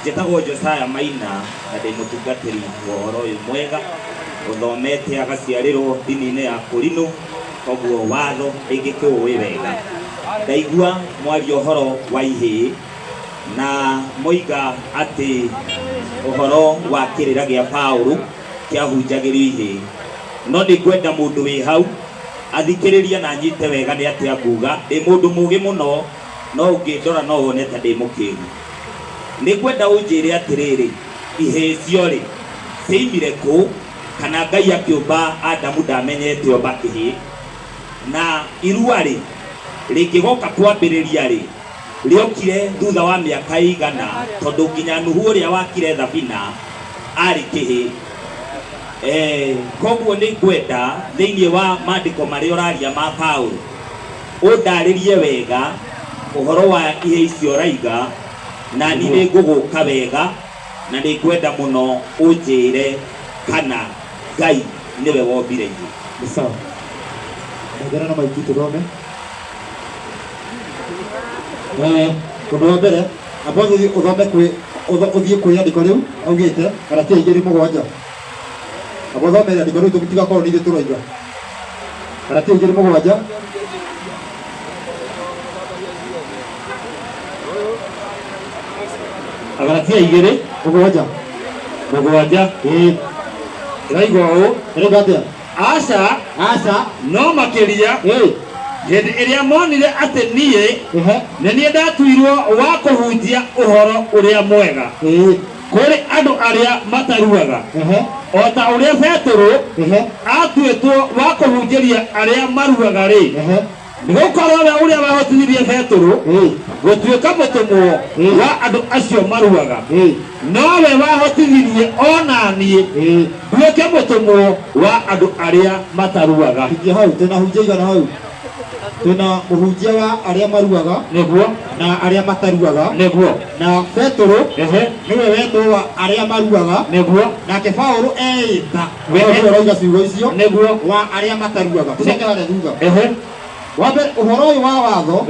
Njĩtagwo Josiah Maina na ndĩ mũtungatĩri wa ũhoro ũyũ mwega, ũthomete agaciarĩrwo ndini-inĩ ya Kũrinũ, koguo watho ĩngĩkĩũĩ wega. Ndaigua mwaria ũhoro wa ihĩĩ na moiga atĩ ũhoro wa kĩrĩra gĩa Paũlũ kĩahunjagĩrio ihĩĩ, no nĩngwenda mũndũ wĩ hau athikĩrĩria na nyite wega nĩ atĩa nguga. Ndĩ mũndũ mũgĩ mũno, no ũngĩndora no wone ta ndĩ mũkĩgu. Nĩngwenda ũnjĩre atĩrĩrĩ, ihĩĩ cio-rĩ cioimire kũ, kana Ngai akĩũmba Adamu ndamenyete omba kĩhĩĩ, na irua-rĩ rĩngĩgoka kwambĩrĩria-rĩ rĩokire thutha wa mĩaka igana, tondũ nginya Nuhu ũrĩa wakire thabina arĩ kĩhĩĩ. Koguo nĩngwenda thĩinĩ wa maandĩko marĩa ũraria ma Paũlũ ũndarĩrie wega ũhoro wa ihĩĩ icio ũraiga, na niĩ nĩngũgũka wega, na nĩngwenda mũno ũnjĩre kana Ngai nĩwe wombire ihĩĩ. Sawa. Ngera na maiki tuthome. Ũndũ wa mbere amba ũthome ũthiĩ kwĩyandĩko rĩu augĩte Galatia 2:7. Amba ũthome ĩyandĩko rĩu tũtigakorwo nĩ ithuĩ tũroiga. Galatia 2:7. Galatia 2:7. Ĩraigua ũũ, ĩrauga atĩa? Aca no makĩria hĩndĩ ĩrĩa monire atĩ niĩ nĩ niĩ ndatuirwo wa kũhunjia ũhoro ũrĩa mwega kũrĩ andũ arĩa mataruaga, o ta ũrĩa Petero atuĩtwo wa kũhunjĩria arĩa maruaga-rĩ, nĩgũkorwo we ũrĩa wahotithirie Petero gũtuĩka mũtũmwo wa andũ acio maruaga, nowe wahotithirie ona niĩ nduĩke mũtũmwo wa andũ arĩa mataruaga. Hau tena hunjia igana hau. Tuna mũhunjia wa arĩa maruaga nĩguo na arĩa mataruaga nĩguo, na Petero nĩwe wetwo wa arĩa maruaga nĩguo, nake Paũlũ eĩta we ũrauga ciugo icio nĩguo wa arĩa mataruaga. Tũcoke harĩa thutha. Wambere ũhoro ũyũ wa watho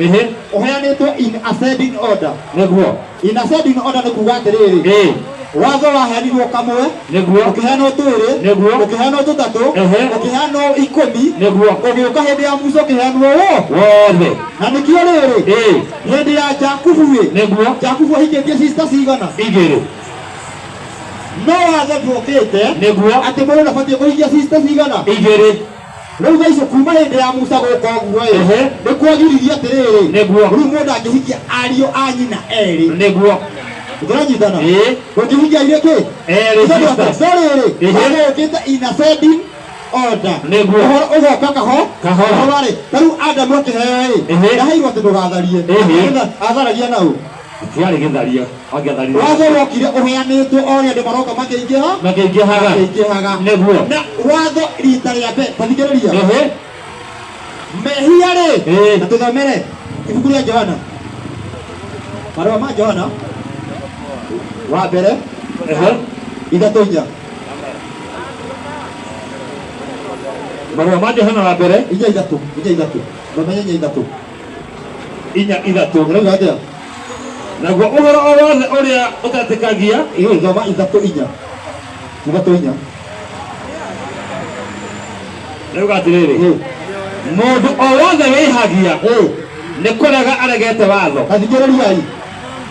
ũheanĩtwo in ascending order. Nĩguo in ascending order nĩ kuuga atĩrĩrĩ, watho waheanirwo kamwe, ũkĩheanwo twĩrĩ, ũkĩheanwo tũtatũ, ũkĩheanwo 10, ũgĩũka hĩndĩ ya mũico ũkĩheanwo wothe. Na nĩkĩo rĩrĩ hĩndĩ ya Jakubu-ĩ, Jakubu ahikĩtie sister cigana? 2. No watho ndũkĩte atĩ mũndũ ndabatiĩ kũhikia sister cigana? 2. Rĩu thaa icio kuma hĩndĩ ya Musa gũka ũguo-ĩ nĩ kwagiririe atĩrĩrĩ, rĩu mũndũ angĩhikia ariũ a nyina erĩ. Tũranyitana? Ũngĩhikia irĩ kĩ? Erĩ. Watho ũkĩte in ascending order. Ũhoro ũgoka kahora-rĩ. Ta rĩu Adamu akĩheo-ĩ ndaheirwo atĩ ndũgatharie. Atharagia na ũ? Tiarĩ gĩtharia, angĩatharirie. Watho wokire ũheanĩtwo o rĩrĩa andũ maroka makĩingĩhaga. Nĩguo na watho rita rĩa mbere tathikĩrĩria mehia-rĩ, na tũthomere ibuku rĩa Johana, marũa ma Johana wa mbere 3:4. Marũa ma Johana wa mbere 3:3. Thomenya 3:3. 4:3. Rĩu atĩa? Naguo ũhoro o wothe ũrĩa ũtetĩkagia thoma 3:4. 3:4. Rĩu atĩrĩrĩ, mũndũ o wothe wĩhagia nĩ kũrega aregete watho. Tathikĩrĩriai,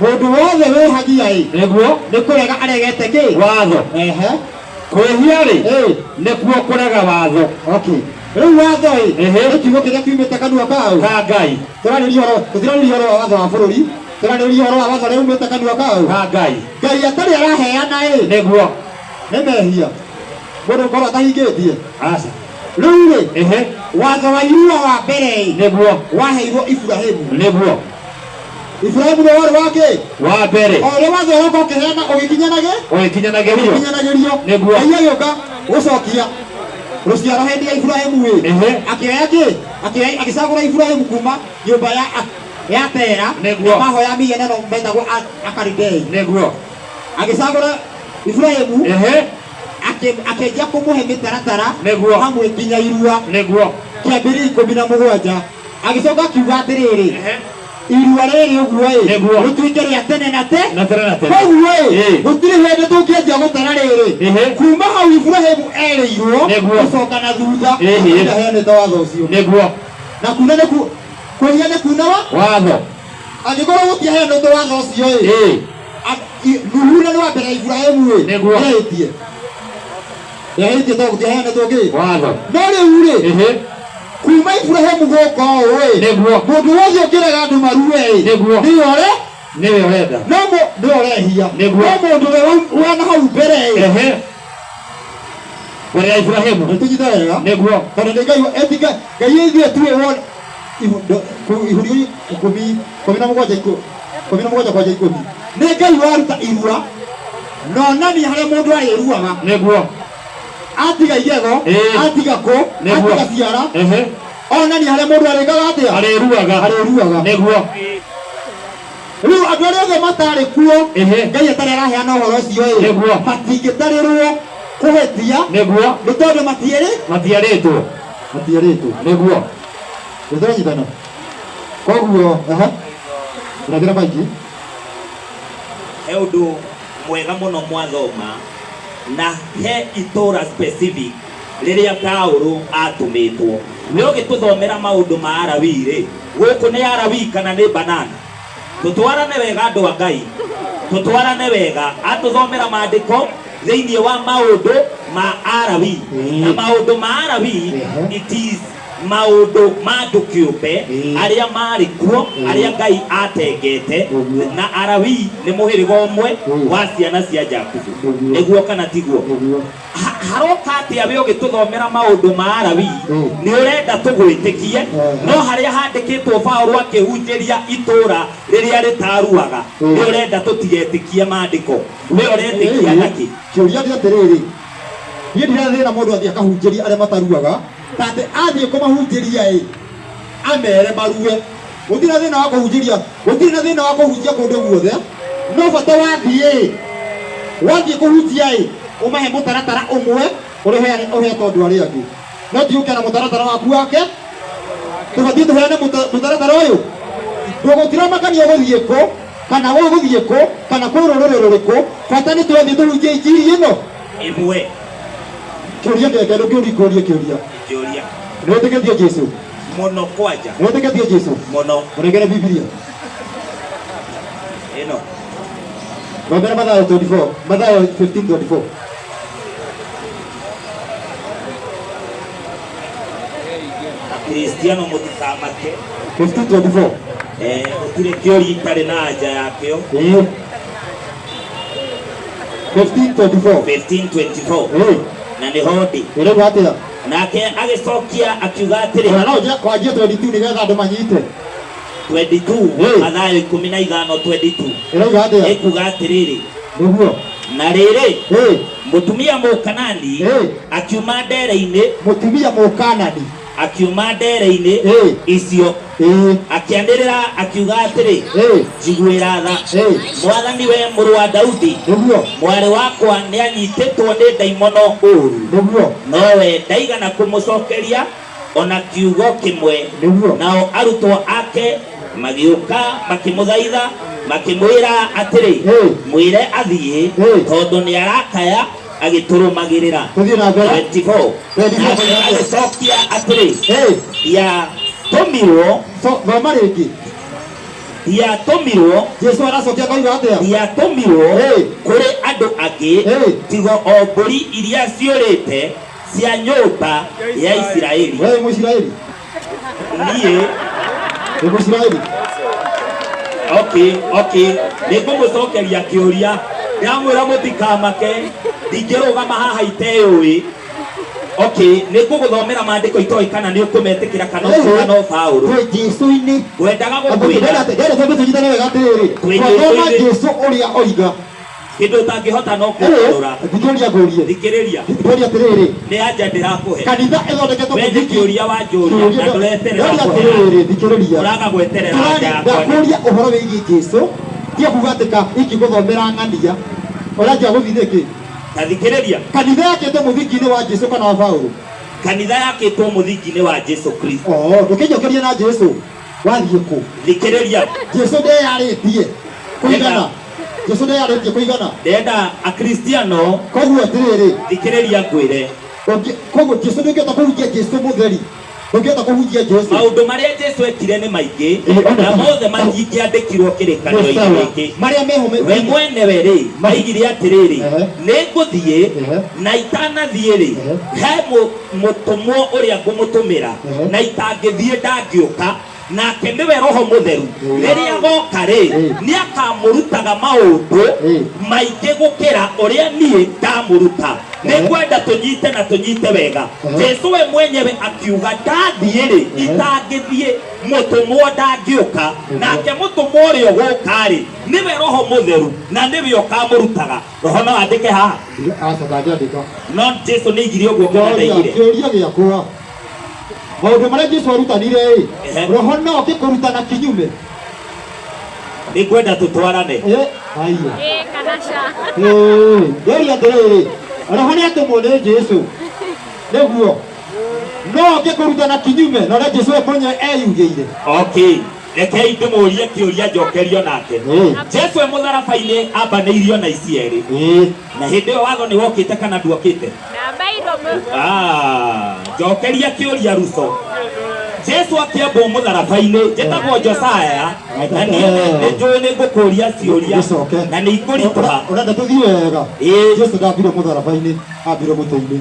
mũndũ wothe wĩhagia-ĩ nĩguo nĩ kũrega aregete kĩ? Watho. Kwĩhia-rĩ nĩkuo kũrega watho. Rĩu watho-ĩ nĩ kiugo kĩrĩa kiumĩte kanua ka Ngai. Tũtirarĩria ũhoro wa watho wa bũrũri, tũrarĩria ũhoro wa watho ũrĩa umĩte kanua ka Ngai. Ngai atarĩ araheana-ĩ nĩguo nĩ mehia mũndũ ũkorwo atahingĩtie. Aca rĩu-rĩ watho wa irua wa mbere-ĩ nĩguo waheirwo Iburahĩmu. Nĩguo Iburahĩmu nĩ warĩ wa kĩ? Wa mbere. O ũrĩa watho ũroka ũkĩheana ũgĩkinyanagĩrio. Nĩguo Ngai agĩũka gũcokia rũciaro hĩndĩ ya Iburahĩmu-ĩ akĩoya kĩ? Agĩcagũra Iburahĩmu kuma nyũmba ya Tera na mahoya migena no metagwo Akalidei. Agĩcagũra Iburahĩmu akĩanjia kũmũhe mĩtaratara hamwe nginya irua kĩambĩrĩria 17. Agĩcoka akiuga atĩrĩrĩ, irua rĩrĩ ũguo rĩtuĩke rĩa tene na tene koguo gũtirĩ hĩndĩ tũngĩanjia gũtara rĩrĩ kuma hau Ibrahimu erĩirwo gũcoka na thutha ndaheanĩte watho ũcio na kuna nĩ kwĩhia nĩ kuna watho angĩkorwo gũtiaheanĩte watho ũcio Nuhu nĩ wa mbere Ibrahimu nĩehĩtie tondũ gũtiaheanĩtwo watho no rĩu kuma Ibrahimu gũka ũũ mũndũ wothe ũkĩrega andũ marue nĩwe ũrenda no nĩwe ũrehia no mũndũ we wana hau mbere mbere ya Ibrahimu nĩtũnyita wega tondũ nĩ Ngai ithuĩ tuĩ Ihurio 17:10 nĩ Ngai waruta irua na onania harĩa mũndũ arĩruaga atiga igego atiga kũ atiga ciara onania harĩa mũndũ arĩkaga atĩa arĩruaga nĩguo rĩu andũ arĩa othe matarĩ kuo Ngai atarĩ araheana ũhoro ũcio matingĩtarĩrwo kũhĩtia nĩ tondũ matiarĩtwo nĩguo nĩtũranyitana koguo ũrathĩra maingĩ he ũndũ mwega mũno mwathoma na he itũra specific rĩrĩa Paulo atũmĩtwo nĩ ũgĩtũthomera maũndũ ma Alawii rĩ gũkũ nĩ Alawii kana nĩ banana tũtwarane wega andũ a Ngai tũtwarane wega atũthomera maandĩko thĩinĩ wa maũndũ ma Alawii na maũndũ ma Alawii it is maũndũ ma andũ kĩũmbe arĩa marĩ kuo arĩa Ngai atengete na Alawii nĩ mũhĩrĩga ũmwe wa ciana cia Jakubu nĩguo kana tiguo haroka atĩa we ũgĩtũthomera maũndũ ma Alawii nĩ ũrenda tũgwĩtĩkie no harĩa handĩkĩtwo Paulo akĩhunjĩria itũra rĩrĩa rĩtaruaga nĩ ũrenda tũtigetĩkie maandĩko we ũretĩkia nakĩ kĩũria nĩ atĩrĩrĩ niĩ ndirathĩna mũndũ athiĩ akahunjĩria arĩa mataruaga tandĩ athiĩ kũmahunjĩria amere marue gũtirĩ na thĩna wa kũhunjĩria gũtirĩ na thĩna wa kũhunjia kũndũ guothe no bata wathiĩ kũhunjia ũmahe mũtaratara ũmwe ũrĩhetwo andũ arĩa angĩ no tiũke na mũtaratara waku wake tũbathiĩ tũheane mũtaratara ũyũ ndũgũtiramakania gũthiĩ kũ kana gũthiĩ kũ kana kwĩ rũrĩrĩ rũrĩkũ bata nĩ twathiĩ tũhunjie injiri ĩno ĩmwe kĩũria ndeke ndũkĩũria kĩũria nĩ wĩtĩkĩtie Jesũ mũno kwanja nĩ wĩtĩkĩtie Jesũ mũno ũrengere Biblia ĩno thomera Mathayo 24 Mathayo 15:24 Kristiano mũtikamake 15:24 gũtirĩ kĩũria itarĩ na anja yakĩo 15:24 na nĩ hodi ĩrauga atĩa nake agĩcokia akiuga atĩrĩ no nje kwanjia 22 nĩgetha andũ manyite 22 Mathayo 15:22 ĩrauga atĩa ĩkuga atĩrĩrĩ nĩguo na rĩrĩ mũtumia Mũkanani akiuma ndere-inĩ mũtumia Mũkanani akiuma ndere-inĩ icio akĩanĩrĩra akiuga atĩrĩ njiguĩra tha Mwathani we mũrũ wa Daudi mwarĩ wakwa nĩ anyitĩtwo nĩ ndaimono ũũru nowe ndaigana kũmũcokeria ona kiugo kĩmwe nao arutwo ake magĩũka makĩmũthaitha makĩmwĩra atĩrĩ mwĩre athiĩ tondũ nĩ arakaya agĩtũrũmagĩrĩra 24 agĩcokia atĩrĩ ndiatũmirwo thoma rĩngĩ ndiatũmirwo Jesũ aracokia koiga atĩa ndiatũmirwo kũrĩ andũ angĩ tigo o mbũri iria ciũrĩte cia nyũmba ya Isiraeli we Mũisiraeli niĩ nĩ Mũisiraeli okay nĩngũmũcokeria kĩũria ndamwĩra mũtikamake ndingĩrũgama haha iteyũĩ nĩngũgũthomera maandĩko itoĩ kana nĩ ũkũmetĩkĩra kana no Paulo Jesũ-inĩ ngwendaga gũkwĩra twĩthoma Jesũ ũrĩa oiga kĩndũ ũtangĩhota no kũrora thikĩrĩria atĩrĩrĩ nĩ anja ndĩrakũhe kanitha ĩthondeketwo we nĩ kĩũria wanjũria na ndũreterera thikĩrĩria ũraga gweterera anja yakwa ndakũria ũhoro wĩgiĩ Jesũ tia kuga atĩ ingĩgũthomera ng'ania ũranjia gũthiĩ nĩkĩ ta thikĩrĩria kanitha yakĩtwo mũthingi-inĩ wa Jesũ kana wa Paulo kanitha yakĩtwo mũthingi-inĩ wa Jesũ Kristo ndũkĩnjokerie na Jesũ wathiĩ kũ thikĩrĩria Jesu ndeyarĩtie kũigana Jesu ndeyarĩtie kũigana ndenda akristiano koguo atĩrĩrĩ thikĩrĩria ngwĩre koguo Jesu ndũngĩhota kũhunjia Jesu mũtheri ndũngĩhota kũhunjia Jesu maũndũ marĩa Jesu ekire nĩ maingĩ na mothe matingĩandĩkirwo kĩrĩkanĩro-inĩ gĩkĩ marĩa meho we mwenewe rĩ maigire atĩrĩrĩ nĩngũthiĩ na itanathiĩ-rĩ he mũtũmwo ũrĩa ngũmũtũmĩra na itangĩthiĩ ndangĩũka nake nĩwe Roho Mũtheru rĩrĩa goka-rĩ nĩakamũrutaga maũndũ maingĩ gũkĩra ũrĩa niĩ ndamũruta nĩngwenda tũnyite na tũnyite wega Jesu we mwenyewe akiuga ndathiĩ-rĩ itangĩthiĩ mũtũmwo ndangĩũka nake mũtũmwo ũrĩa ũgũka-rĩ nĩwe Roho Mũtheru na nĩwe ũkamũrutaga roho no andĩke haha no Jesu nĩaigire ũguo kana ndaigire kĩũria gĩakwa maũndũ marĩa Jesu arutanire-ĩ roho no ũkĩkũrutana kinyume nĩngwenda tũtwarane ndoria atĩrĩrĩ roho nĩatũmwo nĩ Jesu nĩguo no ũkĩkũrutana kinyume na ũrĩa Jesu we mwenyewe eyugĩire okay rekei ndĩmũrie kĩũria njokerio nake Jesu we mũtharaba-inĩ ambanĩirio na ici erĩ na hĩndĩ ĩyo watho nĩ wokĩte kana nduokĩte njokeria kĩũria Ruso Jesu akĩambwo mũtharaba-inĩ njĩtagwo Josaya na nĩnjũĩ nĩngũkũria ciũria na nĩikũritũha ũrenda tũthiĩ wega Jesu ndambirwo mũtharaba-inĩ ambirwo mũtĩ-inĩ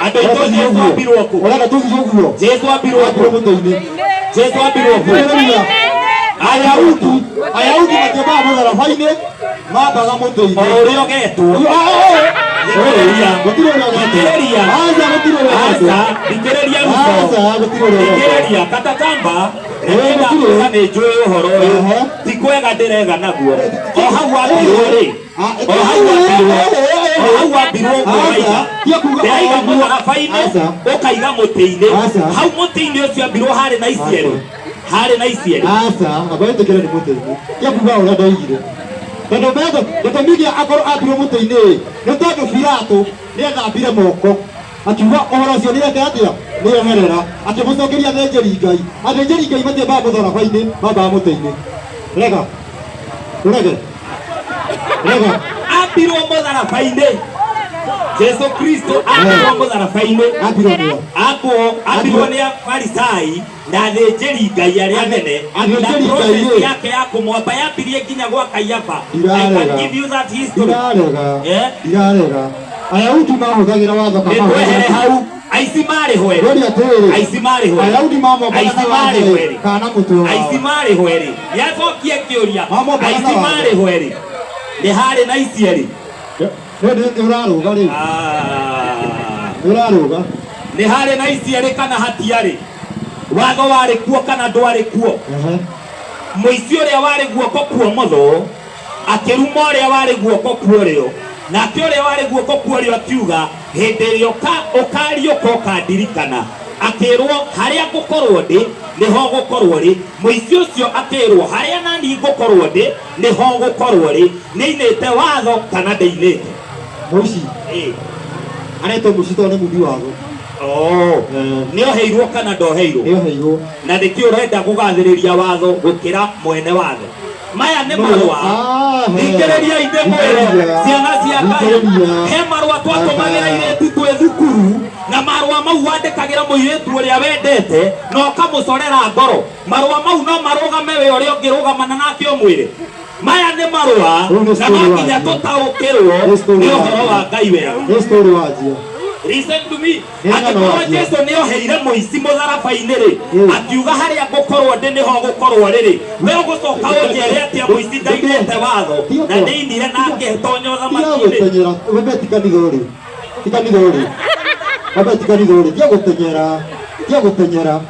andũ aitũ Jesu ambirwo kũ ũrenda tũthiĩ ũguo Jesu ambirwo mũtĩ-inĩ Jesu ambirwo kũ Ayahudi matiambaga mũtharaba-inĩ mambaga mũtĩ-inĩ ũrĩa ũgetwo thikĩrĩria kata kamba nĩ njũĩ ũhoro ũyũ ti kwega ndĩrega naguo o hau ambirwo-rĩ o hau ambirwo ũguo ndĩraiga mũtharaba-inĩ ũkaiga mũtĩ-inĩ hau mũtĩ-inĩ ũcio ambirwo harĩ na ici erĩ abaĩtĩkĩre nĩ mũtĩ-inĩ kĩakuga ũrĩa ndaigire tondũ metho gĩtũmi gĩa akorwo ambirwo mũtĩ-inĩ nĩ tondũ Pilato nĩethambire moko akiuga ũhoro ũcio nĩeke atĩa nĩeherera akĩmũcokeria athĩnjĩri Ngai matiambaga mũtharaba-inĩ mambaga mũtĩ-inĩ rega ambirwo mũtharaba-inĩ Jesu Kristo ambirwo mũtharaba-inĩ ambirwo nĩ Afarisai na athĩnjĩri Ngai arĩa anene na process yake ya kũmwamba yambirie nginya gwa Kayafa. I can give you that history. Irarega Ayahudi mahũthagĩra watho nĩtwehere hau aici marĩ hweri kana mũtwe wao aici marĩ hweri yacokie kĩũria aici marĩ hweri nĩ harĩ na ici erĩ ũrarũga rĩu ũrarũga nĩ harĩ na ici erĩ kana hatiarĩ watho warĩ kuo kana ndwarĩ kuo mũici ũrĩa warĩ guoko kwa ũmotho akĩruma ũrĩa warĩ guoko kwa ũrĩo nake ũrĩa warĩ guoko kwa ũrĩo akiuga hĩndĩ ĩrĩa ũkariũka ũkandirikana akĩrwo harĩa ngũkorwo ndĩ nĩho ngũkorwo rĩ mũici ũcio akĩrwo harĩa nani ngũkorwo ndĩ nĩho ngũkorwo rĩ nĩinĩte watho kana ndĩinĩte mũici aretwo mũici tondũ nĩ muthi watho nĩoheirwo kana ndoheirwo na nĩkĩo ũrenda kũgathĩrĩria watho gũkĩra mwene watho maya nĩ marũa thikĩrĩriai ndĩmwĩre ciana cia Ngai he marũa twatũmagĩra airĩtu twĩ thukuru na marũa mau wandĩkagĩra mũirĩtu ũrĩa wendete na ũkamũcorera ngoro marũa mau no marũgame we ũrĩa ũngĩrũgamana nake ũmwĩre maya nĩ marũa na makinya tũtaũkĩrwo nĩ ũhoro wa Ngai wega. Listen to me. Angĩkorwo Jesu nĩoheire mũici mũtharaba-inĩ rĩ akiuga harĩa ngũkorwo ndĩ nĩho ngũkorwo rĩ we ũgũcoka ũnjĩre atĩa mũici ndaigĩte watho na ndĩinire na ngĩtonya ũthamaki-inĩ tiagũtenyera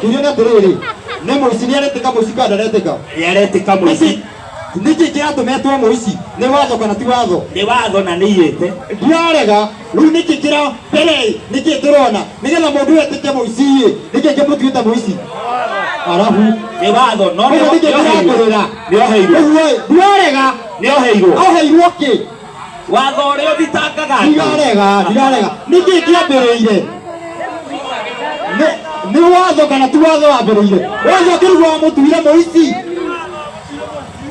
kiuria nĩ atĩrĩrĩ nĩ mũici nĩaretĩka mũici kana ndaretĩka mũici nĩkĩ kĩratũmetwo mũici nĩ watho kana ti watho nĩ watho na nĩiyĩte ndirarega rĩu nĩkĩ kĩra mbere nĩkĩ tũrona nĩgetha mũndũ etĩke mũici nĩkĩ kĩmũtuĩte mũici arabu nĩ watho no nĩkĩratũrĩra ndirarega oheirwo kĩ watho ũrĩa ũthitangaga ndirarega nĩkĩ kĩambĩrĩire Ni watho kana tu watho wambĩrĩire. Watho kĩrugwo wa mũtuire mũici.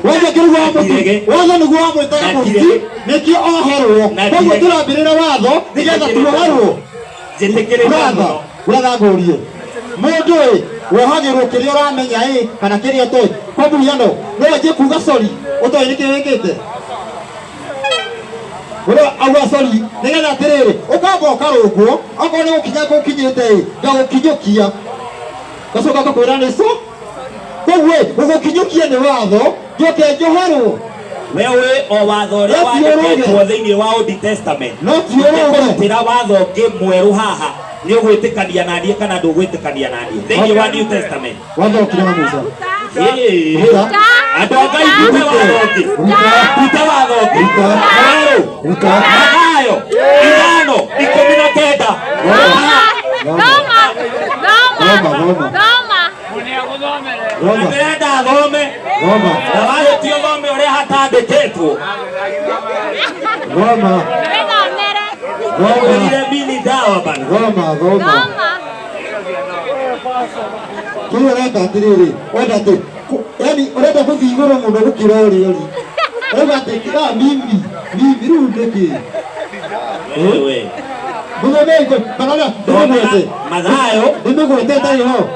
Watho kĩrugwo wa mũtuire. Watho nĩguo wamwĩtaga mũici. Nĩkĩo oherwo. Koguo tũrambĩrĩra watho nĩgetha tuoherwo. Watho ũrĩa ngũrie. Mũndũ wohagĩrwo kĩrĩa ũramenya kana kĩrĩa ũtoĩ. Kwa mũhiano no wanjie kuga sorry ũtoĩ nĩkĩ wĩkĩte. Wewe auga sorry nĩgetha atĩrĩrĩ ũkamba ũkarũngwo okorwo nĩ gũkinya gũkinyĩte ngagũkinyũkia gacoka ngakwĩra nĩ so koguo gũgũkinyũkia nĩ watho njoke njoherwo. Wewe o watho ũrĩa wandĩkĩtwo thĩinĩ wa Old Testament no ti ũrũge watho ũngĩ mwerũ haha nĩ ũgwĩtĩkania na niĩ kana ndũgwĩtĩkania na niĩ thĩinĩ wa New Testament. Watho ũkĩrĩ na Musa andũ a Ngai ndute watho ũngĩ ndute watho ũngĩ Mathayo 5:19 ndĩrenda thome na wahĩtio thome ũrĩa hatandĩkĩtwo ile mini dawa bana goma kile reka atĩrĩrĩ wenda atĩ yani ũrenda gũthiĩ igũrũ mũno gũkĩra ũrĩa ũrĩ reka atĩ mimi rĩu ndĩkĩ wewe Mwenye kanala ndimwete Mathayo ndimwete tayo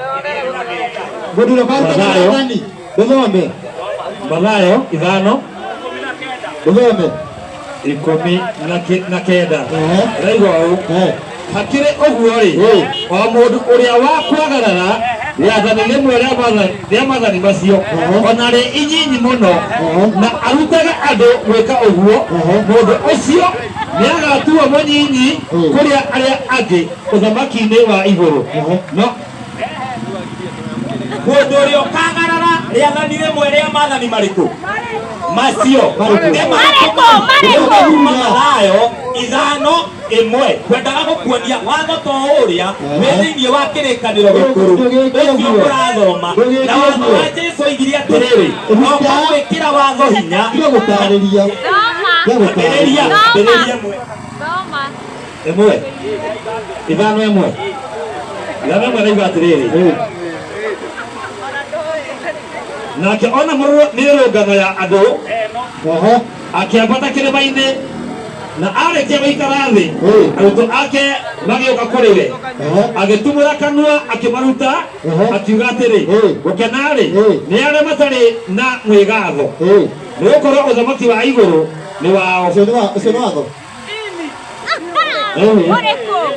Godilo kanta nani Dozome Mathayo 5:19 na kenda raigo hakire oguo ri o mundu uria wa kwagarara yathani rimwe ria mathani macio ona ri inyinyi muno na arutaga andu gwika oguo mundu ucio niagatuo munyinyi kuria aria angi uthamaki-ini wa iguru no mundu uria ukagarara riathani rimwe ria mathani mariku macio Mathayo 5:1 kwendaga gũkuonia watho to ũrĩa wĩ thĩinĩ wa kĩrĩkanĩro gĩkũrũ ũcio ũrathoma na watho wa Jesũ oigire atĩrĩrĩ noka gwĩkĩra watho hinya gũtarĩria ĩmwe 5:1 naiga atĩrĩrĩ nake ona mĩrũngano ya andũ akĩambata kĩrĩma-inĩ na arĩkia gũikara thĩ arutwo ake magĩũka kũrĩ we agĩtumũra kanua akĩmaruta akiuga atĩrĩ gũkena-rĩ nĩ arĩa matarĩ na mwĩgatho nĩgũkorwo ũthamaki wa igũrũ nĩ wao. Ũcio nĩ watho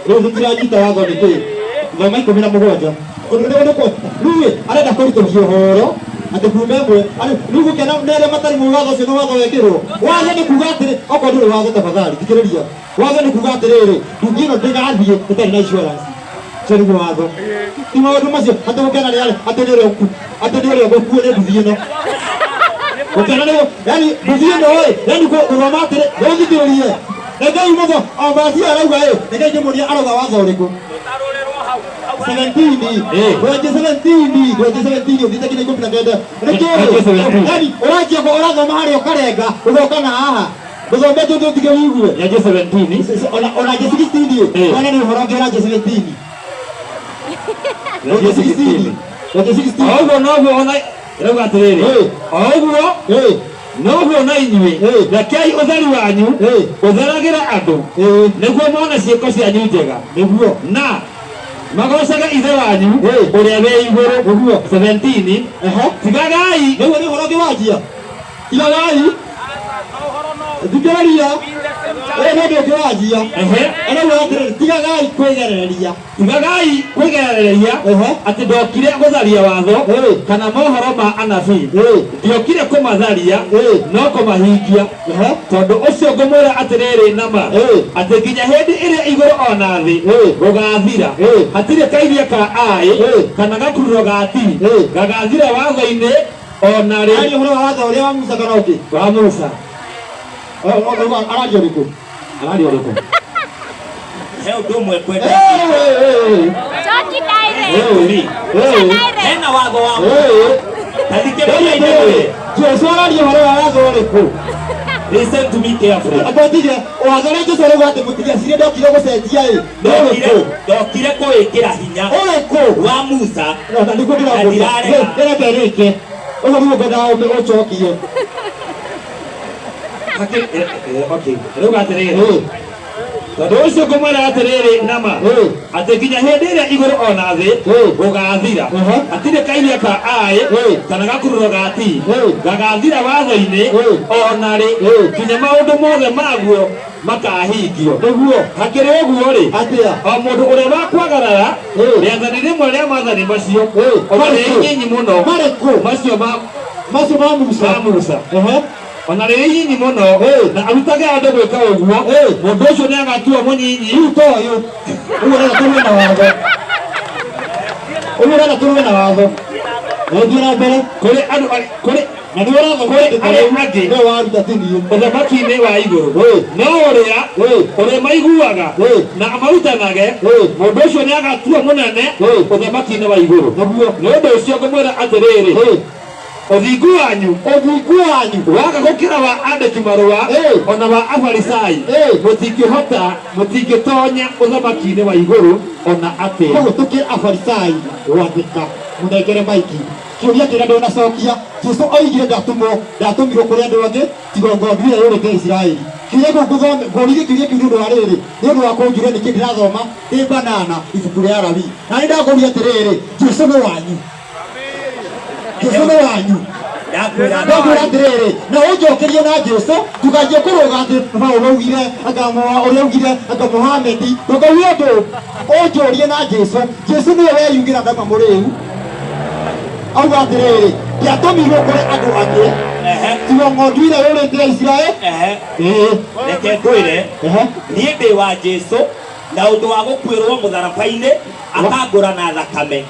rĩu tũtiranyita watho nĩkĩ thoma 17 rĩu arenda kũritũhia ũhoro ati kumemwe rĩu gũkena nĩ arĩa matarĩ mwĩgatho ũcio nĩ watho wekĩrwo. Watho nĩ kuga atĩrĩ okorwo ndũrĩ watho tafadhali thikĩrĩria watho nĩ kuga atĩrĩrĩ nduthi ĩno ndĩgathiĩ ĩtarĩ na insurance ũcio nĩguo watho ti maũndũ macio atĩ gũkena nĩ atĩ nĩ ũrĩa gũkuo nĩ nduthi ĩno gũkena nĩ yani nduthi ĩno yani gũthoma atĩrĩ ndũthikĩrĩrie Ngai mũtho o basi arauga Ngai nyũmũria arauga watho ũrĩkũ 17 ũthite kinya 19 yani ũranjia ũrathoma harĩa ũkarenga ũgoka na haha ũthomete ũtige wigue ya 17 ona 16 wana nĩ ũhoro ngera 17 oguo noguo ona rauga atĩrĩrĩ oguo noguo na inyuĩ rekei ũtheri wanyu ũtheragĩre andũ nĩguo mone ciĩko cianyu njega nĩguo na magocaga ithe wanyu ũrĩa wĩ igũrũ 17 tigagai nĩguo nĩ ũhoro ũngĩwanjia tigagai thikĩrĩria nĩ ũndũ ũngĩwanjia arauga atĩrĩrĩ tigagai kwĩgerereria atĩ ndokire gũtharia watho kana mohoro ma anabii ndiokire kũmatharia no kũmahingia tondũ ũcio ngũmwĩra atĩrĩrĩ nama atĩ nginya hĩndĩ ĩrĩa igũrũ ona thĩ gũgathira hatirĩ kairia ka aĩ kana gakururo ga ti gagathira watho-inĩ ona rĩ ũhoro wa watho ũrĩa wa Musa kana ũngĩ wa Musa araria ũrĩkũ he ũndũ ũmwe kwenda hena watho wa tathikĩrĩria Jesũ araria ũhoro wa watho ũrĩkũ listen to me carefully. Abatije oagare Jesu rego ate mutigia sire ndokire gucenjia ndokire kuikira hinya ureko wa Musa na ndiko ndiragoria ndira bereke ugo mugo ndao me ochokie okay rego atiriri tondu ucio ngumwira atiriri nama ati nginya hindi iria iguru ona thi gugathira atire kairia ka ai kana gakururo gati gagathira watho-ini ona ri nginya maundu mothe maguo makahingio niguo hakiri uguo ri atia o mundu uria wakwagarara riathani rimwe ria mathani macio ona ri nyinyi muno macio ma Musa ona rä nyinyi muno na arutage andå gwä ka å guo må ndå å cio nä agatua må nyinyi rä u to yå å guo rega tå rå na watho å guo rega tå rå na watho thiä na mbere kå na nä å ratho arä angä no waruta tä niä å thamaki-inä wa igå rå no å rä maiguaga na marutanage må ndå å cio nä agatua må nene å thamaki-inä wa igå rå nä å ndå å cio ngå mwä ra atä rä rä uthingu wanyu waga gukira wa andiki marua ona wa afarisai mutingitonya uthamaki-ini wa iguru ona ati koguo tukira afarisai wandika munengere maiki kiuria kiria ndonacokia Jesu oigire ndatumirwo kuri andu angi tiga ngombi ĩrĩa yũrĩte Isiraeli kiuria kĩu ngũthome ngũrire kiuria kĩu nĩ ũndũ wa rĩrĩ nĩ ũndũ wa kũnjũria nĩkĩ ndĩrathoma ndĩ banana ibuku rĩa Alawii na nĩ ndakũria atĩrĩrĩ Jesu nĩ wanyu Jesu nĩ wanyu ndakwĩra atĩrĩrĩ na ũnjokerie na Jesu tukanjie kũrũga atĩ Paũlũ augire ũrĩa augire anga Muhamedi tũkauge ũndũ ũnjũrie na Jesu nĩwe weyugĩra ndama mũrĩu auga atĩrĩrĩ ndiatũmirwo kũrĩ andũ angĩ tiga ng'ondu ĩrĩa yũrĩte Isiraeli reke ngwĩre niĩ ndĩ wa Jesu na ũndũ wa gũkuĩrwo mũtharaba-inĩ akangũra na thakame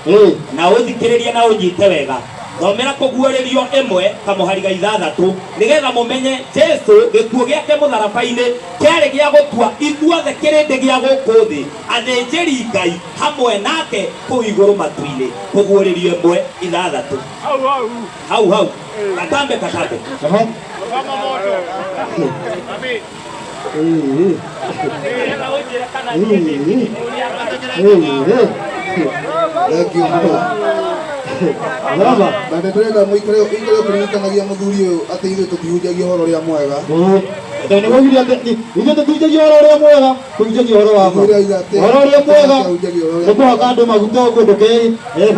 na ũthikĩrĩrie na ũnyite wega thomera kũguũrĩrio ĩmwe kamũhari ga 6 nĩgetha mũmenye Jesu gĩkuũ gĩake mũtharaba-inĩ kĩarĩ gĩa gũtua ithuothe kĩrĩndĩ gĩa gũkũ thĩ athĩnjĩri Ngai hamwe nake kũu igũrũ matu-inĩ kũguũrĩrio ĩmwe 6 hau katambe na nä ndä renda må ikare kå ririkanagia må thuri å yå atä ithuä tå tihunjagia å horo rä a mwega nä wagire ithuä tå tihunjagia å horo rä a mwega tå hunjagia å horo wa å horo rä a mwega nä kå haka andå maguta å guo ndå kä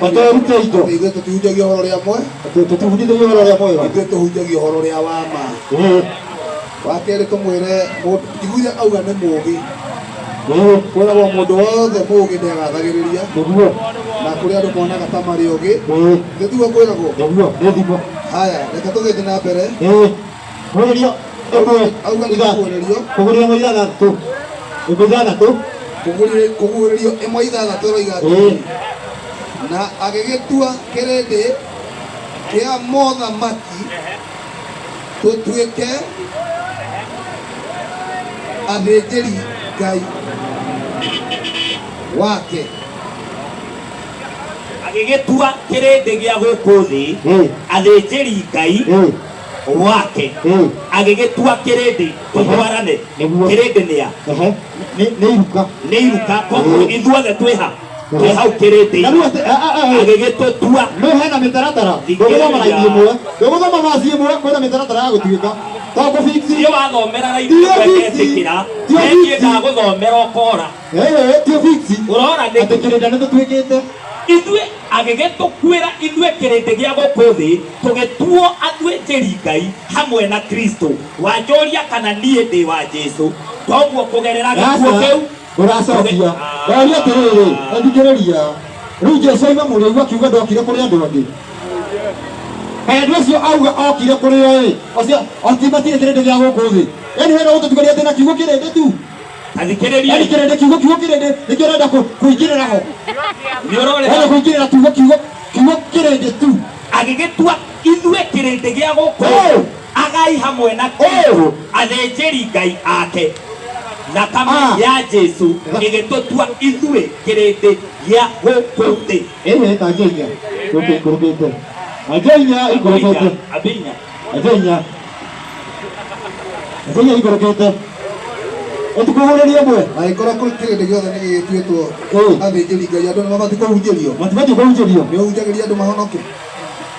bata rute itå ithuä tå tihunjagia å horo rä a mwe tå tihunjithagia å horo rä a mwega ithuä tå hunjagia å horo rä a wa ma wa kerä tå mwä re tiguire auga nä må gä kwäragwo må ndå wothe må gä nä agathagä rä ria na kå rä andå monaga ta marä å gä nä tiguo kwä ragwo haya reke tå gä na mbere auga nä kuonerio kå gå rä rio 6 kå guå rä rio 6 roiga na agä gä tua kä rä ndä kä a mothamaki tå tuä ke athä njä ri Ngai wake agĩgĩtua kĩrĩndĩ gĩa gũkũ thĩ athĩnjĩri Ngai wake agĩgĩtua kĩrĩndĩ tũtwarane kĩrĩndĩ nĩa nĩ iruka koguo ithuothe twĩha twĩ hau kĩrĩndĩ agĩgĩtũtua no hena mĩtaratara ndũgũthoma raithi ĩmwe ndũgũthoma maci ĩmwe kwĩna mĩtaratara ya gũtuĩka tondũ iyo wathomera raithi ndwetĩkĩra niĩ ndagũthomera ũkora tio fixi ũrora atĩ kĩrĩnda nĩ tũtuĩkĩte ithuĩ agĩgĩtũkwĩra ithuĩ kĩrĩndĩ gĩa gũkũ thĩ tũgĩtuo athĩnjĩri Ngai hamwe na Kristo wanjũria kana niĩ ndĩ wa Jesu toguo kũgerera gĩkuũ kĩu ũracokia oria atĩrĩrĩ athikĩrĩria rĩu Jesu aima mũrĩu akiuga ndokire kũrĩ andũ angĩ andũ acio auga okire kũrĩ o ĩ otimatirĩ kĩrĩndĩ gĩa gũkũ thĩ yani hena gũtũtugaria atĩ na kiugo kĩrĩndĩ tu athikĩrĩria yani kĩrĩndĩ kiugo kĩrĩndĩ nĩkĩo ũrenda kũingĩrĩra ho ũrenda kũingĩrĩra kiugo kĩrĩndĩ tu agĩgĩtua ithuĩ kĩrĩndĩ gĩa gũkũ agai hamwe na Kristo athĩnjĩri Ngai ake thakame ya Jesu ĩgĩtũtua ithuĩ kĩrĩndĩ gĩa gũkũ thĩ tanjĩinya kũrũkĩte anjĩinya ikũrũkĩte abinya anjĩinya Nginya igorokete. Otukuhuriria mwe. Aikora kuri kĩrĩndĩ gĩothe nĩ gĩgĩtuĩtwo athĩnjĩri Ngai andũ nĩ mabatiĩ kũhunjĩrio. Matibatiĩ kũhunjĩrio. Nĩ ũhunjagĩria andũ mahonoke.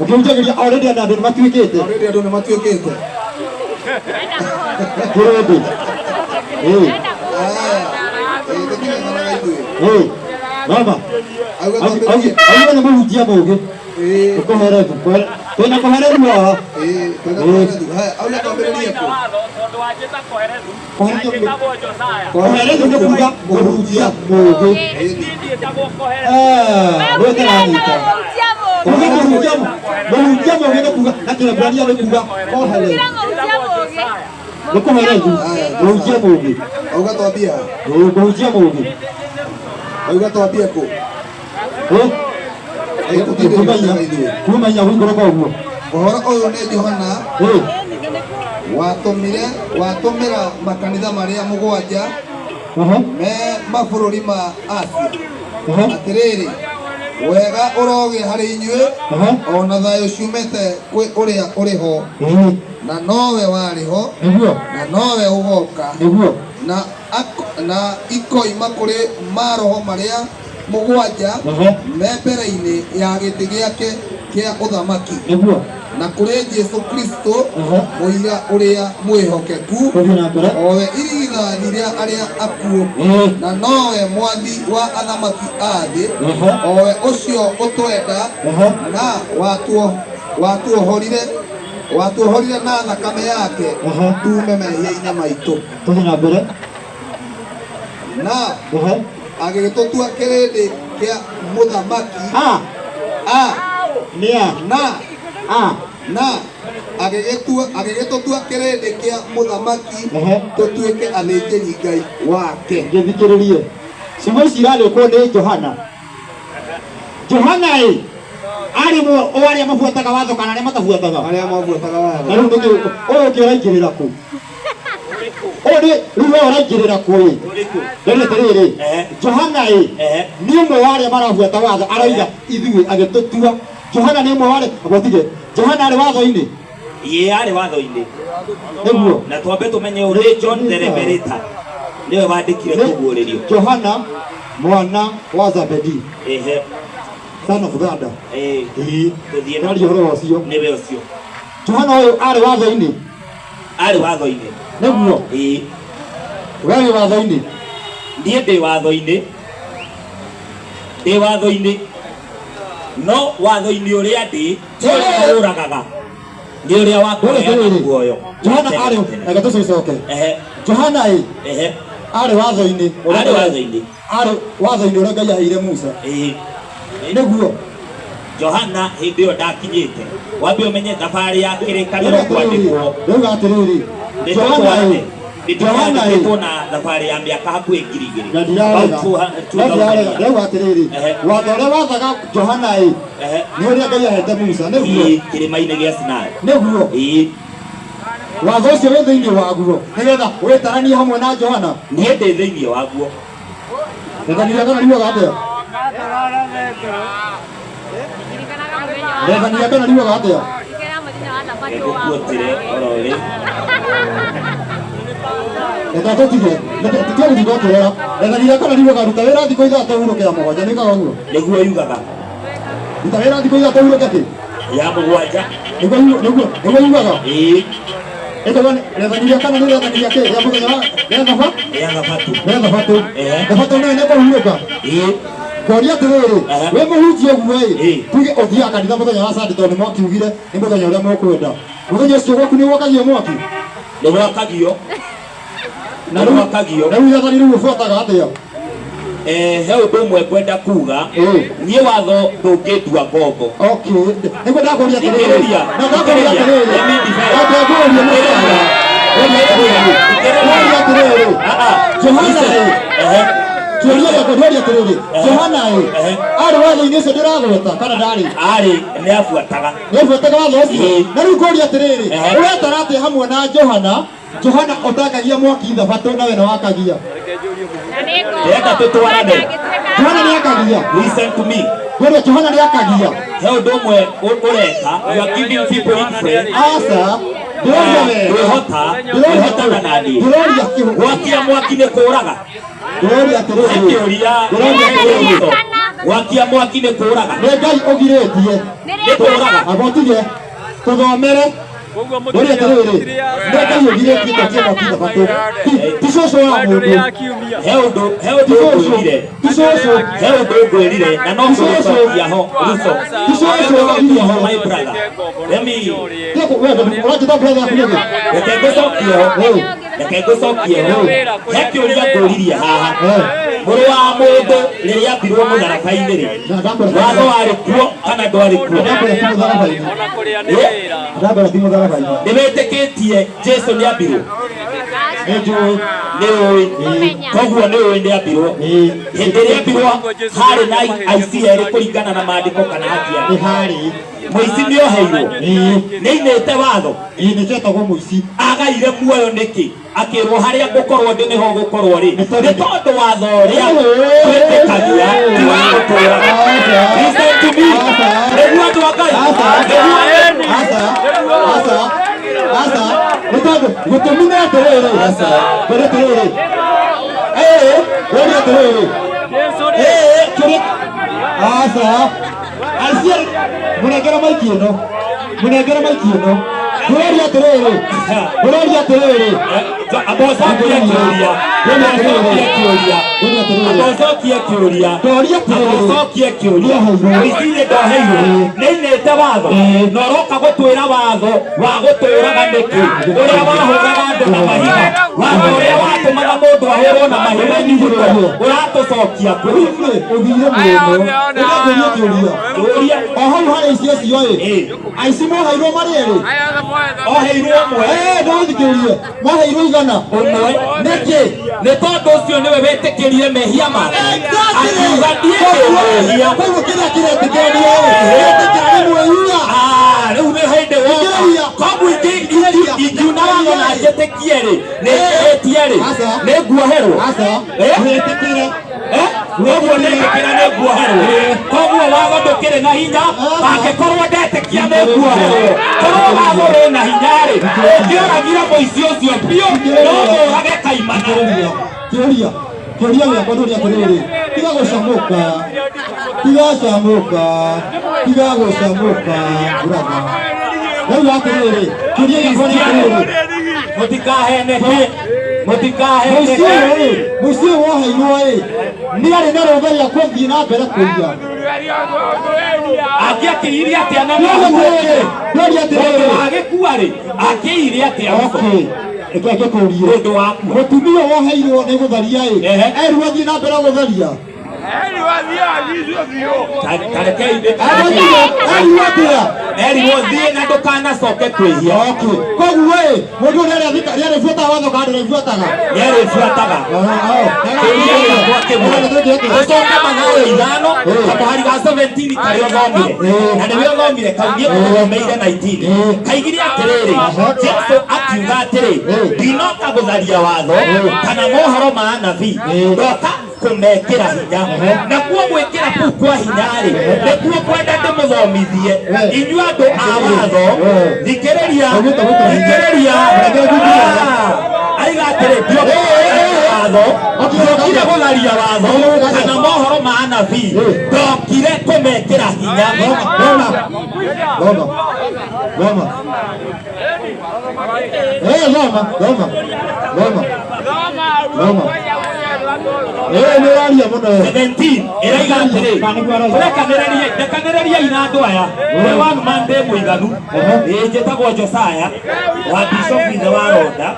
Ũkĩhunjagĩria already andũ nĩ matuĩkĩte. Already andũ nĩ matuĩkĩte. Kĩrĩndĩ. Tũtireganaga ithuĩ. Mama. Auga twambĩrĩrie. Auga nĩ mũhunjia mũũgĩ. Ũkũherethu. Twĩna kũherethu haha. Twĩna kũherethu. Auga twambĩrĩrie kũ? Kũherethu nĩ kuuga mũhunjia mũũgĩ. Wĩtaranyita. Mũhunjia mũũgĩ nĩ kuuga na Kĩrĩmbũrania nĩ kuuga kũherethu. Nĩ kũherethu. Mũhunjia mũũgĩ. Auga twambia. Mũhunjia mũũgĩ. Auga twambie kũ? Kumenya wĩngũrũka ũguo. Ũhoro ũyũ nĩ Johana watũmĩra makanitha marĩa mũgwanja me mabũrũri ma Asia. Atĩrĩrĩ, wega ũroge harĩ inyuĩ ona thayũ ciumĩte kwĩ ũrĩa ũrĩ ho na nowe warĩ ho na nowe ũgoka na ikoima kũrĩ maroho marĩa mũgwanja me mbere-inĩ ya gĩtĩ gĩake kĩa ũthamaki na kũrĩ Jesũ Kristo mũira ũrĩa mwĩhokeku owe irigithathi rĩa arĩa akuũ na nowe mwathi wa athamaki a thĩ owe ũcio ũtwenda na watuohorire na thakame yake tume mehia-inĩ maitũ na agĩgĩtũtua kĩrĩndĩ kĩa mũthamaki na agĩgĩtũtua kĩrĩndĩ kĩa mũthamaki tũtuĩke athĩnjĩri Ngai wake. Ngĩthikĩrĩrie ciugo ici irarĩkwo nĩ Johana. Johana arĩ arĩa mabuataga watho kana arĩa matabuataga? Arĩa mabuataga watho. Na rĩu ũyũ ũngĩ ũraingĩrĩra kũ? Rĩu we ũraingĩrĩra kũ? Rĩrĩ Johana nĩ ũmwe wa arĩa marabuata watho, aroiga ithuĩ agĩtũtua. Johana nĩ ũmwe wa arĩa abuatige. Johana arĩ watho-inĩ? Ye arĩ watho-inĩ. Nĩguo. Na twambe tũmenye ũrĩ John the Revelator nĩwe wandĩkire kũguũrĩrio. Johana mwana wa Zabedi. Son of God. Tũthiĩ na ũhoro ũcio. Nĩwe ũcio. Johana ũyũ arĩ watho-inĩ? Arĩ watho-inĩ. Nĩguo. We wĩ watho-inĩ? Niĩ ndĩ watho-inĩ. Ndĩ watho-inĩ. No watho-inĩ ũrĩa ndĩ ti ũrĩa ũragaga. Nĩ ũrĩa wa kũheana guoyo. Johana arĩ reke tũcoke. Johana arĩ watho-inĩ. Arĩ watho-inĩ. Arĩ watho-inĩ ũrĩa Ngai aheire Musa. Nĩguo. Johana hĩndĩ ĩyo ndakinyĩte. Wambe ũmenye thabarĩ ya kĩrĩkanĩro kwandĩkwo. Rĩu atĩrĩrĩ. Johana na thabarĩ ya mĩaka hakuhĩ 2000. Rĩu atĩrĩrĩ. Watho ũrĩa wathaga Johana nĩ ũrĩa Ngai ahete Musa. Nĩguo. Kĩrĩma-inĩ gĩa Sinai. Nĩguo. Watho ũcio wĩ thĩinĩ waguo nĩgetha wĩtaranie hamwe na Johana. Niĩ ndĩ thĩinĩ waguo. Rethanĩria kana riuaga atĩa? Rethanĩria kana riuaga atĩa? Ngũkuotire oro rĩ. Eta tũtige. Tũtige gũtwĩra. Rethanĩria kana riuaga ruta wĩra thikũ ithatũ ũhurũke ya mũgwanja nĩ kaga ũguo. Nĩguo yugaga. Ruta wĩra thikũ ithatũ ũhurũke kĩ? Ya mũgwanja. Nĩguo yugaga? Rethanĩria kana nĩ rethanĩria kĩ? Ya mũthenya wa Thabatũ. Thabatũ nĩ kũhurũka. Ngoria atĩrĩrĩ, we mũhunjia ũguo tuge ũthiaga kanitha mũthenya wa Sunday tondũ nĩmwakiugire nĩ mũthenya ũrĩa mũkwenda. Mũthenya ũcio gwaku nĩwakagio mwaki? Nĩwakagio. Na rĩu rĩathani rĩu ũbuataga atĩa? He ũndũ ũmwe ngwenda kuga, niĩ watho ndũngĩndua ngombo. Nĩguo ndakũria atĩrĩrĩ. Na ndakũria atĩrĩrĩ. Johana arĩ watho-inĩ ũcio ndĩragweta kana ndarĩ? Arĩ nĩabuataga. Nĩabuataga watho ũcio. Na rĩu ngũria atĩrĩrĩ, ũretara atĩ hamwe na Johana ũtakagia mwaki Thabatũ nawe nĩwakagia? Ndĩrenda tũtwarane. Johana nĩakagia? Listen to me. Ngũria Johana nĩakagia? He ũndũ ũmwe ũreka, you are giving people influence. Aca Kwĩhotana nani gwakia mwaki nĩ kũraga gwakia mwaki nĩ kũraga nĩ Ngai ũgirĩtie nĩ kũraga abotige tũthomere Nori atarĩrĩ nĩ Ngai ũgirĩtie tũkie mwaki thabatũ ti cũcũ wa mũndũ he ũndũ ngwĩrire na no gũcokia ho ti cũcũ gũcokia ho my brother ũranjĩta brother yaku rĩngĩ reke ngũcokie ho he kĩũria ngũririe haha mũrũ wa mũndũ rĩrĩa ambirwo mũtharaba-inĩ rĩ watho warĩ kuo kana ndwarĩ kuo nĩ wĩtĩkĩtie Jesũ nĩ ambirwo nĩ ũĩ koguo nĩ ũĩ nĩ ambirwo hĩndĩ ĩrĩa ambirwo harĩ na aici erĩ kũringana na maandĩko kana hatia mũici nĩ oheirwo nĩ inĩte watho nĩcetagwo mũici agaire muoyo nĩkĩ akĩrwo harĩa ngũkorwo ndĩ nĩho ngũkorwo rĩ nĩ tondũ watho ũrĩa twĩtĩkagia ti wa gũtũũraga nĩguo andũ a Ngai nĩ tondũ gũtũmi nĩ atĩrĩrĩ woria atĩrĩrĩ aici mũnengera maiki ĩno Gloria atĩrĩrĩ abocokia kĩũria mũici nĩ ndoheirwo nĩ inĩte watho na ũroka gũtwĩra watho wa gũtũũraga nĩkĩ ũrĩa wahũraga andũ na mahiga watho ũrĩa watũmaga mũndũ ahũrwo na mahiga nyugũrwo ũratũcokia ũthire mũno kĩũria o hau harĩ icio cio aici moheirwo marĩ erĩ oheirwo ũmwe ndũthikĩrĩrie moheirwo igana ũmwe nĩkĩ nĩ tondũ ũcio nĩwe wĩtĩkĩrire mehia make akiuga ndiĩ koguo kĩrĩa kĩretĩkĩrio nĩ mwĩhia rĩu nĩ hĩndĩ koguo ingiuna watho na njĩtĩkie rĩ nĩ njĩhĩtie rĩ nĩ nguoherwo wĩtĩkĩre ũguo nĩgĩkĩra nĩ nguoherwo koguo watho ndũkĩrĩ na hinya angĩkorwo ndetĩkia nĩ nguoherwo korwo watho ũrĩ na hinya rĩ ũngĩoragire mũici ũcio biũ no ũrage kaimana kĩũria gĩakwa ndũri atĩrĩrĩ tiga gũcamũka buraga rĩu atĩrĩrĩ kĩũria gĩakwa nĩ atĩrĩrĩ mũtikaheneke mũciĩ woheirwo nĩ arĩ na rũtha rĩa gũthiĩ na mbere kũria angĩakĩire atĩa na ndũri atĩrĩrĩ agĩkua rĩ akĩire atĩa ngĩkũrie ũndũ waku mũtumia woheirwo nĩ gũtharia erirwo athiĩ na mbere gũtharia erirwo thiĩ na ndũkanacoke kwĩhia koguo mũndũ ũrĩa buataga watho kana ndũrĩbuataga nĩarĩbuataga ũcoke mathayo ithano kamũhari ga 17 karĩa ũthomire na nĩwe ũthomire kau niĩ ũthomeire 19 kaigire atĩrĩrĩ Jesũ akiuga atĩrĩ ndinoka gũtharia watho kana mohoro ma anabii ndoka kũmekĩra hinya nakuo gwĩkĩra kũu kwa hinya rĩ nĩkuo kwenda ndĩmũthomithie inyuĩ andũ a watho thikĩrĩria aiga atĩrĩ ndiokire gũtharia watho kana mohoro ma anabii ndokire kũmekĩra hinya nĩraria mũno 17 ĩraiga atĩrĩ ndekanĩrĩriai na andũ aya ũrĩ wa numa ndĩ mũiganu njĩtagwo Josaya wa Bishop ithe wa Ronda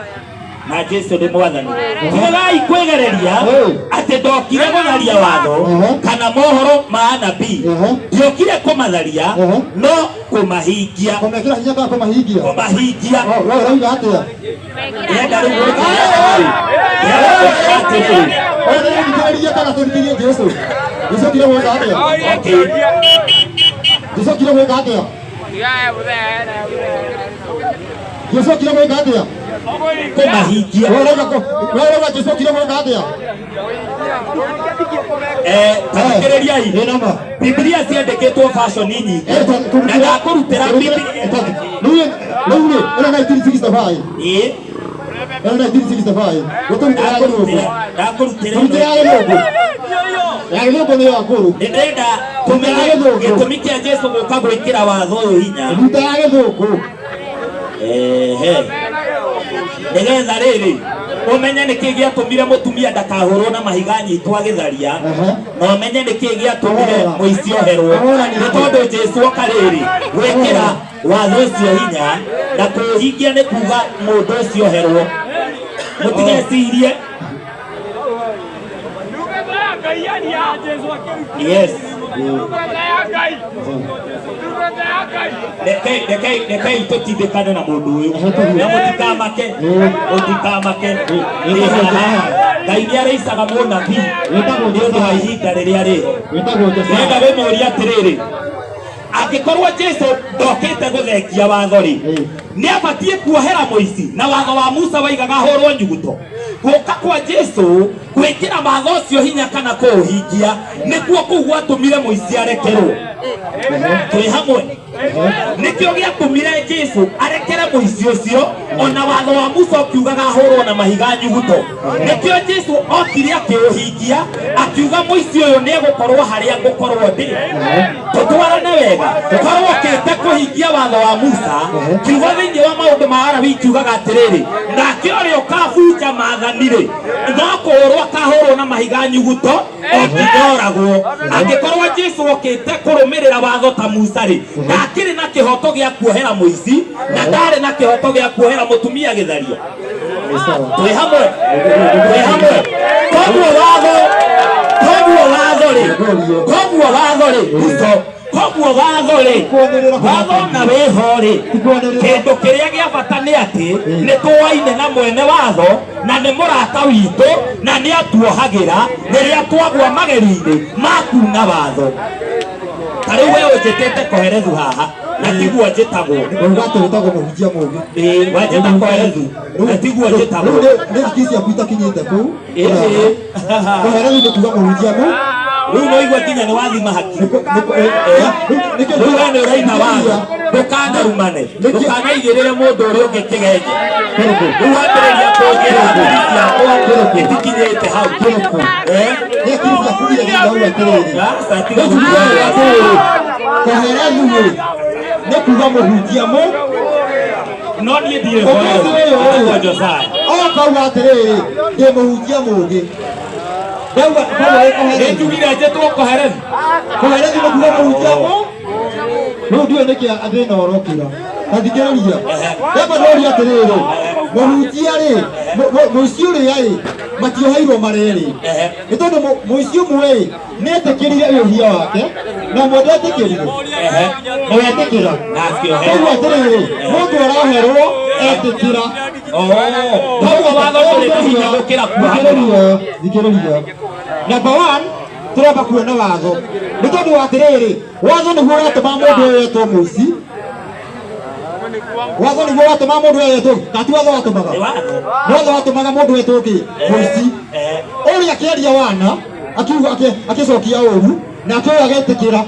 na Jesũ nĩ mwathani tigai kwĩgereria atĩ ndokire gũtharia watho kana mohoro ma anabii ndiokire kũmatharia no kũmahingia ũrauga atĩa enda rĩu thikĩrĩria kana tũthikĩrie Jesũ gĩcokire gwĩka atĩa kũmahingia wĩrauga gĩcokire gwĩka atĩa thikĩrĩriai Biblia ciandĩkĩtwo fashion nyingĩ na ndakũrutĩra Nini? Era 1965. Era 1965. Gutumira gĩthũngũ. Ndakũrutĩra gĩthũngũ. Ya gĩthũngũ nĩ wakũru. Ndĩrenda kũmenya gĩtũmi kĩa Jesũ gũka gwĩkĩra watho ũyũ hinya. Ruta ya gĩthũngũ. Nĩgetha rĩrĩ ũmenye nĩkĩ gĩatũmire mũtumia ndakahũrwo na mahiga nyitwo agĩtharia, na ũmenye nĩkĩ gĩatũmire mũici oherwo. Nĩ tondũ Jesũ oka rĩrĩ gwĩkĩra watho ũcio hinya, na kũũhingia nĩ kuuga mũndũ ũcio oherwo. Mũtigecirie. Yes. Rekei tũtindĩkane na mũndũ ũyũ na mũtikamake. Ngai nĩaraicaga mũnabii nĩ ũndũ wa ihinda rĩrĩa rĩho. Nĩgetha wĩmũrie atĩrĩrĩ, angĩkorwo Jesũ ndokĩte gũthengia watho-rĩ, nĩabatiĩ kuohera mũici na watho wa Musa waigaga ahũrwo nyuguto. Gũka kwa Jesũ gwĩkĩra watho ũcio hinya kana kũũhingia nĩkuo kũu gwatũmire mũici arekerwo. Twĩ hamwe? Nĩkĩo gĩatũmire Jesũ arekere mũici ũcio, ona watho wa Musa ũkiugaga ahũrwo na mahiga nyuguto. Nĩkĩo Jesũ okire akĩũhingia akiuga mũici ũyũ nĩegũkorwo harĩa ngũkorwo ndĩ. Tũtwarane wega, korwo ũkĩte kũhingia watho wa Musa, kiugo thĩinĩ wa maũndũ ma Arabi kiugaga atĩrĩrĩ, nake ũrĩa ũkabunja maathani-rĩ, no kũhũrwo akahũrwo na mahiga nyuguto otioragwo. Angĩkorwo Jesũ okĩte kũrũmĩrĩra watho ta Musa-rĩ, ndakĩrĩ na kĩhoto gĩa kuohera mũici na ndarĩ na kĩhoto gĩa kuohera mũtumia gĩthario. Twĩ hamwe? Koguo watho-rĩ, watho na wĩho-rĩ, kĩndũ kĩrĩa gĩa bata nĩ atĩ nĩtũwaine na mwene watho na nĩ mũrata witũ na nĩ atuohagĩra rĩrĩa twagwa mageri-inĩ ma kuuna watho. Ta rĩu we ũnjĩtĩte koherethu haha na tiguo njĩtagwo. Ũgatũ wĩtagwo mũhunjia mũũgĩ. Wanjĩta koherethu na tiguo njĩtagwo. Rĩu kisi yaku itakinyĩte kũu. Koherethu nĩ kuuga mũhunjia mũũgĩ. Rĩu no igua nginya nĩ wathima haki. Rĩu we nĩ ũraina watho, ndũkanarumane, ndũkanaigĩrĩre mũndũ ũrĩa ũngĩ kĩgenyo. Rĩu wambĩrĩria kũnjĩra ndini ciakwa ĩtikinyĩte hau. Koherethu nĩ kuuga mũhunjia mũũgĩ. No niĩ ndirĩ koherethu Josiah. Okauga atĩrĩrĩ, ndĩ mũhunjia mũũgĩ. Njugire njĩtwo koherethu. Koherethu nĩ kuuga mũhunjia mũũgĩ. Rĩu ndiũĩ nĩkĩ thĩna ũrokĩra. Na thikĩrĩria, ndamba noria atĩrĩrĩ, mũhunjia-rĩ, mũici ũrĩa-rĩ, matioheirwo marerĩ. Nĩ tondũ mũici ũmwe-ĩ nĩetĩkĩrire wĩhia wake na ũmwe ndetĩkĩrire. Nĩwetĩkĩra. Koguo atĩrĩrĩ, mũndũ araherwo etĩkĩra. Koguo watho ndũrĩ na hinya gũkĩra kuohanĩra. Thikĩrĩria. Number one, tũramba kuona watho. Nĩ tondũ wa atĩrĩrĩ, watho nĩguo ũratũma mũndũ ũyũ etwo mũici. Watho nĩguo watũma mũndũ ũyũ etwo, kana ti watho watũmaga? Watho watũmaga mũndũ etwo kĩ? Mũici. Ũrĩa akĩaria wana, akiuga agĩcokia ũru, nake ũyũ agetĩkĩra.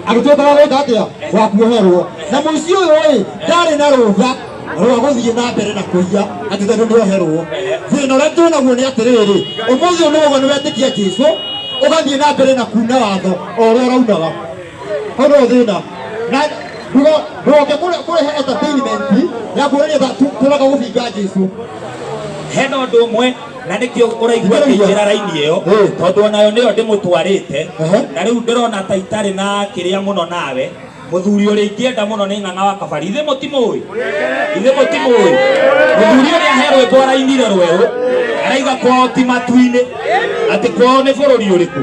Agĩtuĩka wa gwĩka atĩa? Wa kuoherwo. Na mũici ũyũ-ĩ, ndarĩ na rũtha rwa gũthiĩ na mbere na kũiya atĩ tondũ nĩoherwo. Thĩna ũrĩa tuonaguo nĩ atĩrĩrĩ, ũmũthĩ ũyũ nĩwoiga nĩwetĩkia Jesũ, ũgathiĩ na mbere na kuuna watho o ũrĩa ũraunaga. Hau no thĩna. Na ndũgoke kũrehe entertainment ya kuonania tũraga gũbinga Jesũ. Hena ũndũ ũmwe na nĩkĩo ũraigua akĩingĩra raini ĩyo, tondũ onayo nĩyo ndĩmũtwarĩte, na rĩu ndĩrona ta itarĩ na kĩrĩa mũno nawe. Mũthuri ũrĩa ingĩenda mũno nĩ Ng'ang'a wa Kabari. Ithe mũtimũĩ? Mũthuri ũrĩa he rwĩmbo arainire rwerũ, araiga kwao ti matu-inĩ, atĩ kwao nĩ bũrũri ũrĩkũ?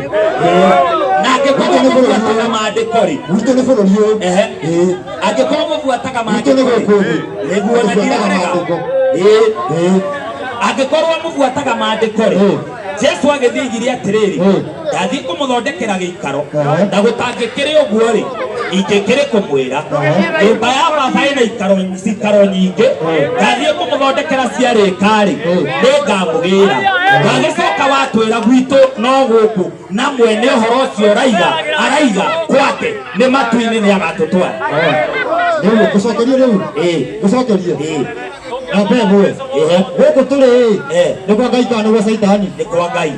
Na angĩkorwo mũbuataga maandĩko-rĩ, gwitũ nĩ bũrũri ũyũ. Angĩkorwo mũbuataga maandĩko-rĩ, nĩguo na ndirarega. Angĩkorwo mũbuataga maandĩko-rĩ, Jesũ agĩthiĩ augire atĩrĩrĩ, ndathiĩ kũmũthondekera gĩikaro, na gũtangĩkĩrĩ ũguo-rĩ, ingĩkĩrĩ kũmwĩra nyũmba ya baba ĩna ikaro nyingĩ, ndathiĩ kũmũthondekera ciarĩka-rĩ, nĩngamũgĩra. Wagĩcoka watwĩra gwitũ no gũkũ, na mwene ũhoro ũcio araiga kwake nĩ matu-inĩ nĩagatũtwara. Ndio kusokeria leo. Kusokeria. Na bebe. Wewe tuli. Ni kwa Ngai kana wa Saitani. Ni kwa Ngai.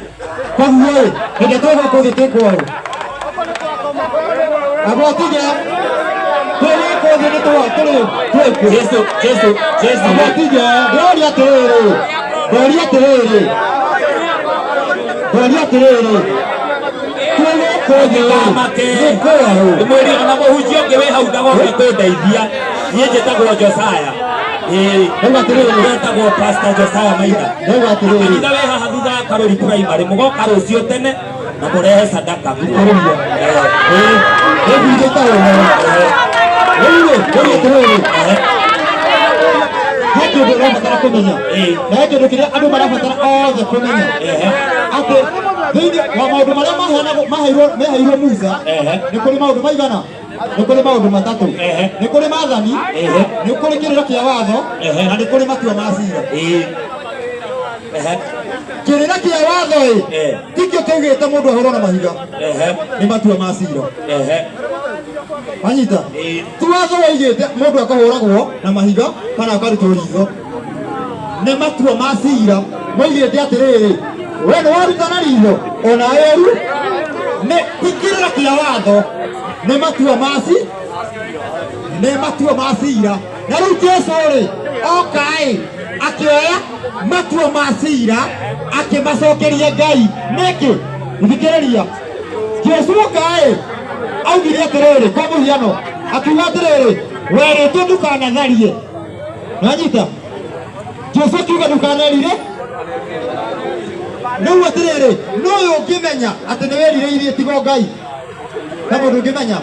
Kwa hiyo, ndio toka kwa kwao. Abo tija. Tuli kwa ndio toa. Yesu. Abo tija. Gloria tele. Mweri ona muhunjia ũngĩ wĩ hau ndagoka kũndeithia niĩ njĩtagwo Josaya njĩtagwo Pastor Josaya Maitha kanitha wĩ haha thutha wa Karũri Primary mũgoka rũciũ tene na mũrehe sadaka Hekyo ndio rabatara kumenya. Na hekyo ndio kile andũ marabatara othe kumenya. Atĩ thĩinĩ wa maũndũ marĩa maheirwo Musa nĩ kũrĩ maũndũ maigana. Nĩ kũrĩ maũndũ matatũ. Nĩ kũrĩ maathani, nĩ kũrĩ kĩrĩra kĩa watho, na nĩ kũrĩ matua ma ciira. Kĩrĩra kĩa watho tikĩo kĩugĩte mũndũ ahũrwo na mahiga. Nĩ matua ma ciira. Manyita. Ti watho waigĩte mũndũ akahũragwo na mahiga kana akarutwo ritho. Nĩ matua ma ciira moigĩte atĩrĩrĩ, we nĩ waruta na ritho ona weru nĩ tikĩrĩra kĩa watho nĩ matua ma ciira. Na rĩu Jesũ rĩ okaĩ akĩoya matua ma ciira akĩmacokeria Ngai nĩkĩ? Thikĩrĩria. Jesũ okaĩ augire atĩrĩrĩ kwa mũhiano akiuga atĩrĩrĩ werĩtwo ndukanatharie. Nanyita. Jesũ akiuga ndukanarire. Rĩu atĩrĩrĩ n'ũyũ ũngĩmenya atĩ nĩ werirĩirie tiga Ngai na mũndũ ũngĩmenya.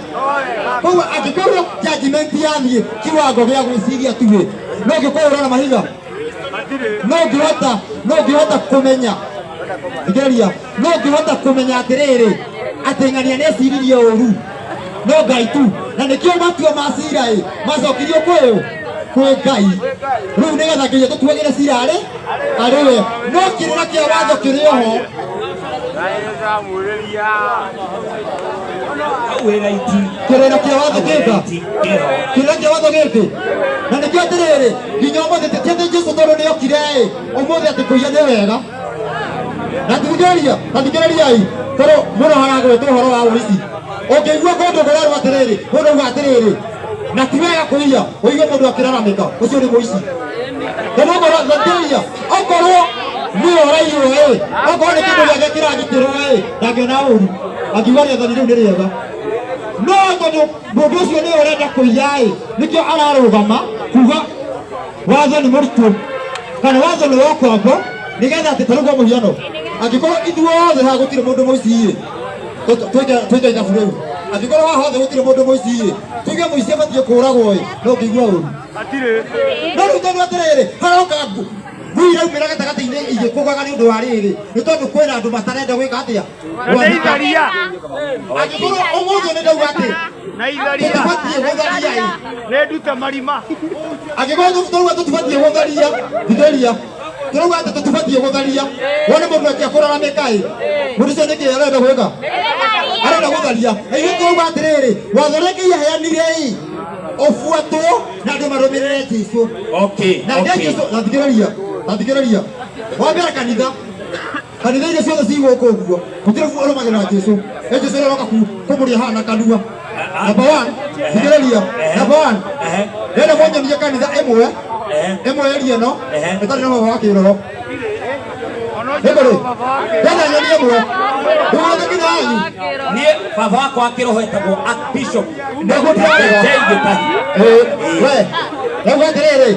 Koguo angĩkorwo judgment yathiĩ kiwango gĩa gwĩciria tuĩ no ngĩkũhũra na mahiga. No ngĩhota kũmenya. Thikĩrĩria. No ngĩhota kũmenya atĩrĩrĩ atĩ ng'ania nĩeciririe ũru no Ngai tu. Na nĩkĩo matua ma ciira macokirio kwĩ Ngai. Rĩu nĩgetha Ngai atũtuagĩre ciira arĩ we. No kĩrĩra kĩa watho kĩrĩ oho. Kĩrĩra kĩa watho kĩnga. Kĩrĩra kĩa watho gĩkĩ. Na nĩkĩo atĩrĩrĩ nginya ũmũthĩ tĩtĩte Jesũ tondũ nĩokire ũmũthĩ atĩ kũiya nĩ wega. Na thikĩrĩriai tondũ mũno haragwĩtwo ũhoro wa ũici. Ũngĩigua kũndũ kũrerwo atĩrĩrĩ mũndũ auga atĩrĩrĩ na ti wega kũiya ũigue mũndũ akĩraramĩka ũcio nĩ mũici. Tondũ okorwo nĩ ũraiywo okorwo nĩ kĩndũ gĩake kĩragitĩrwo ndangĩona ũru akiuga rĩathani rĩu nĩ rĩega. No tondũ mũndũ ũcio nĩ ũrenda kũiya nĩkĩo ararũgama kuga watho nĩ mũritũ kana watho nĩ wa kwambo nĩgetha atĩ tarũgwo mũhiano angĩkorwo ithuothe haha gũtirĩ mũndũ mũici twĩke ithabu rĩu. Angĩkorwo haha hothe gũtirĩ mũndũ mũici tuge mũici abatiĩ kũũragwo no ngĩigua ũru. No rĩu tondũ atĩrĩrĩ haroka ngui iraumĩra gatagatĩ-inĩ igĩkũgaga nĩ ũndũ wa rĩrĩ nĩ tondũ kwĩna andũ matarenda gwĩka atĩa. Angĩkorwo ũmũthĩ nĩ ndauga atĩ tũtibatiĩ gũtharia nĩ ndute marima. Angĩkorwo tũrauga tũtibatiĩ gũtharia thikĩrĩria turauga atĩ tũtibatiĩ gũtharia wone mũndũ akĩakũraramĩka mũndũ ũcio nĩkĩ arenda gwĩka? Arenda gũtharia. Na ithuĩ turauga atĩrĩrĩ watho ũrĩa Ngai aheanire ũbuatwo na andũ marũmĩrĩre Jesũ. Na Jesũ thikĩrĩria wa mbere kanitha iria ciothe cigũkũ ũguo gũtirĩ ũrũmagĩrĩra Jesũ. Jesũ ũrĩa ũroka kũmũria hana kanua. Number one thikĩrĩria. Number one ndĩrenda mũnyonie kanitha ĩmwe ĩrĩa ĩno ĩtarĩ na baba wa kĩroho. Ndĩrĩ ndĩrenda nyonie ĩmwe ndũgũthe nginya yanyu. Niĩ baba wakwa wa kĩroho etagwo Archbishop rĩu atĩrĩrĩ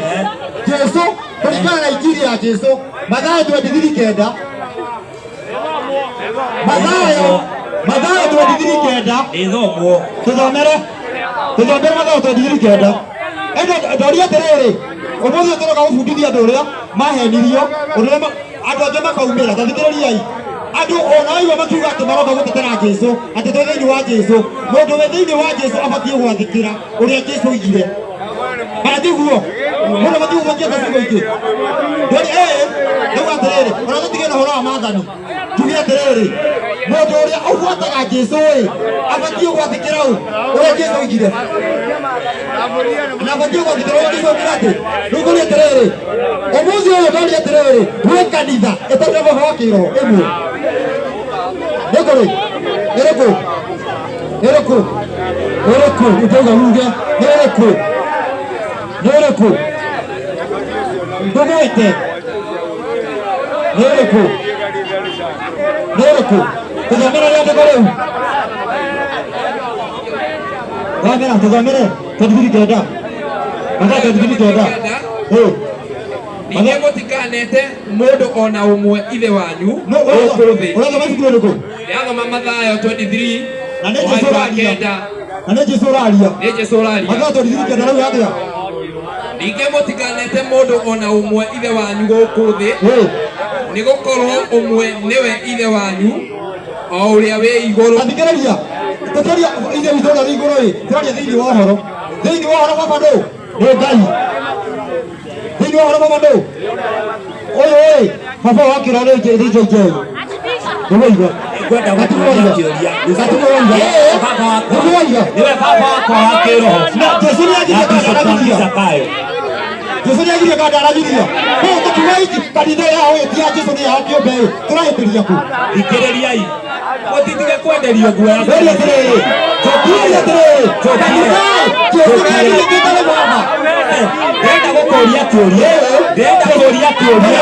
Jesũ kũringana na injiri ya Jesũ Mathayo 23:9 Mathayo 23:9 ĩthomwo tũthomere Mathayo 23:9. Ndoria atĩrĩrĩ ũmũthĩ tũroka gũbundithia andũ ũrĩa mahenirio ũrĩa andũ angĩ makaumĩra. Thikĩrĩriai andũ ona waigua makiuga atĩ maroka gũtetera Jesũ atĩ twĩ thĩinĩ wa Jesũ. Mũndũ wĩ thĩinĩ wa Jesũ abatiĩ gwathĩkĩra ũrĩa Jesũ oigire. Kana tiguo mũndũ abatiĩ gũthũkia ciugo ingĩ. Rĩu atĩrĩrĩ ona tũtige na ũhoro wa wa maathani tuge atiriri mundu uria ugwataga Jesu abatie gwathikira uria Jesu oigire na abatie gwathikira uria Jesu oigire ati ruguri atiriri umuthi uyu ndori atiriri we kanitha itarire baba wa kiroho imwe nikuri iriku utoga ruge iriku ndugwite iriku tuthomere riandiko riu thomera tuthomere tũthigiri kenda ningĩ mũtikanete mũndũ ona ũmwe ithe wanyu gũkũ thĩ. ũrathoma ibuku rĩrĩkũ? Ndĩrathoma Mathayo 23 na nĩ Jesũ ũraria. Nĩ Jesũ ũraria. Mathayo 23 kenda rĩu atĩa? Ningĩ mũtikanete mũndũ ona ũmwe ithe wanyu gũkũ thĩ, nĩ gũkorwo ũmwe nĩwe ithe wanyu o ũrĩa wĩ igũrũ. Athikĩrĩria tũkĩria ithe witũ ũrĩa wĩ igũrũ tũraria thĩinĩ wa ũhoro baba ndũ nĩ Ngai thĩinĩ wa ũhoro baba ndũ ũyũ baba wa kĩroho nĩ njei ndũmũiga Kwenda gũtuĩria kĩũria. Niwe baba wakwa wa kĩroho. Jesu nĩ agirie kandaragithia tukiuga iki kanitha yao ti ya Jesu nĩ yao kĩũmbe tũrahĩtĩria kũ? Thikĩrĩriai mũtitige kwenderio nguo ya Jesu nĩ agirie gĩtare baba ndenda gũkũria kĩũria ndenda kũria kĩũria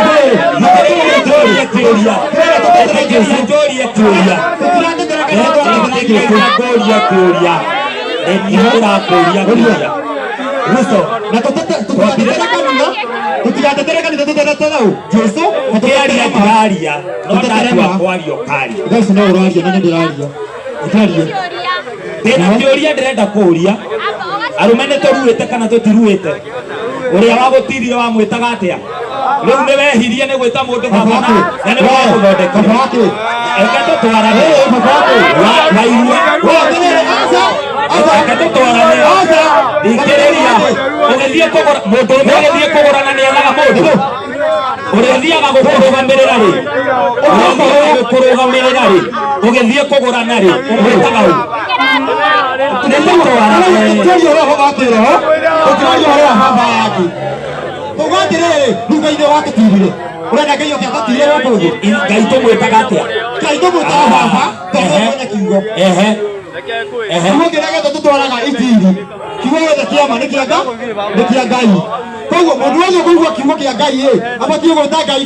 na tutigatetere kanitha tutereterau Jesu ũkĩaria ndiraria no ndatua kwaria ũkaria. Jesu no ũraria na ndĩraria ũkaria ndĩna kĩũria ndĩrenda kũria arũme nĩ tũruĩte kana tũtiruĩte ũrĩa wagũtirie wamwĩtaga atĩa rĩu nĩ wehirie nĩ gwĩta mũndũ baba na nĩ wagũthondeka reke tũtwarane reke tũtwarane thikĩrĩria ũgĩthiĩ kũgũra mũndũ ũmwe ũgĩthiĩ kũgũrana nĩ ethaga mũndũ ũrĩa ũthiaga gũkũrũgamĩrĩra rĩ ũgĩthiĩ kũgũrana rĩ ũmwĩtaga ũ nĩ tũtwarane Tugatirĩ nduka-inĩ watũtirire ũrenda Ngai oke agatire gũkũ thĩ. Ngai tũmwĩtaga atĩa? Ngai tũmwĩtaga baba tondũ mwene kiugo. Kiugo kĩrĩa gĩothe tũtwaraga injiri kiugo gĩothe kĩama nĩ kĩa Ngai. Koguo mũndũ ũcio kũigua kiugo kĩa Ngai abatie gwĩta Ngai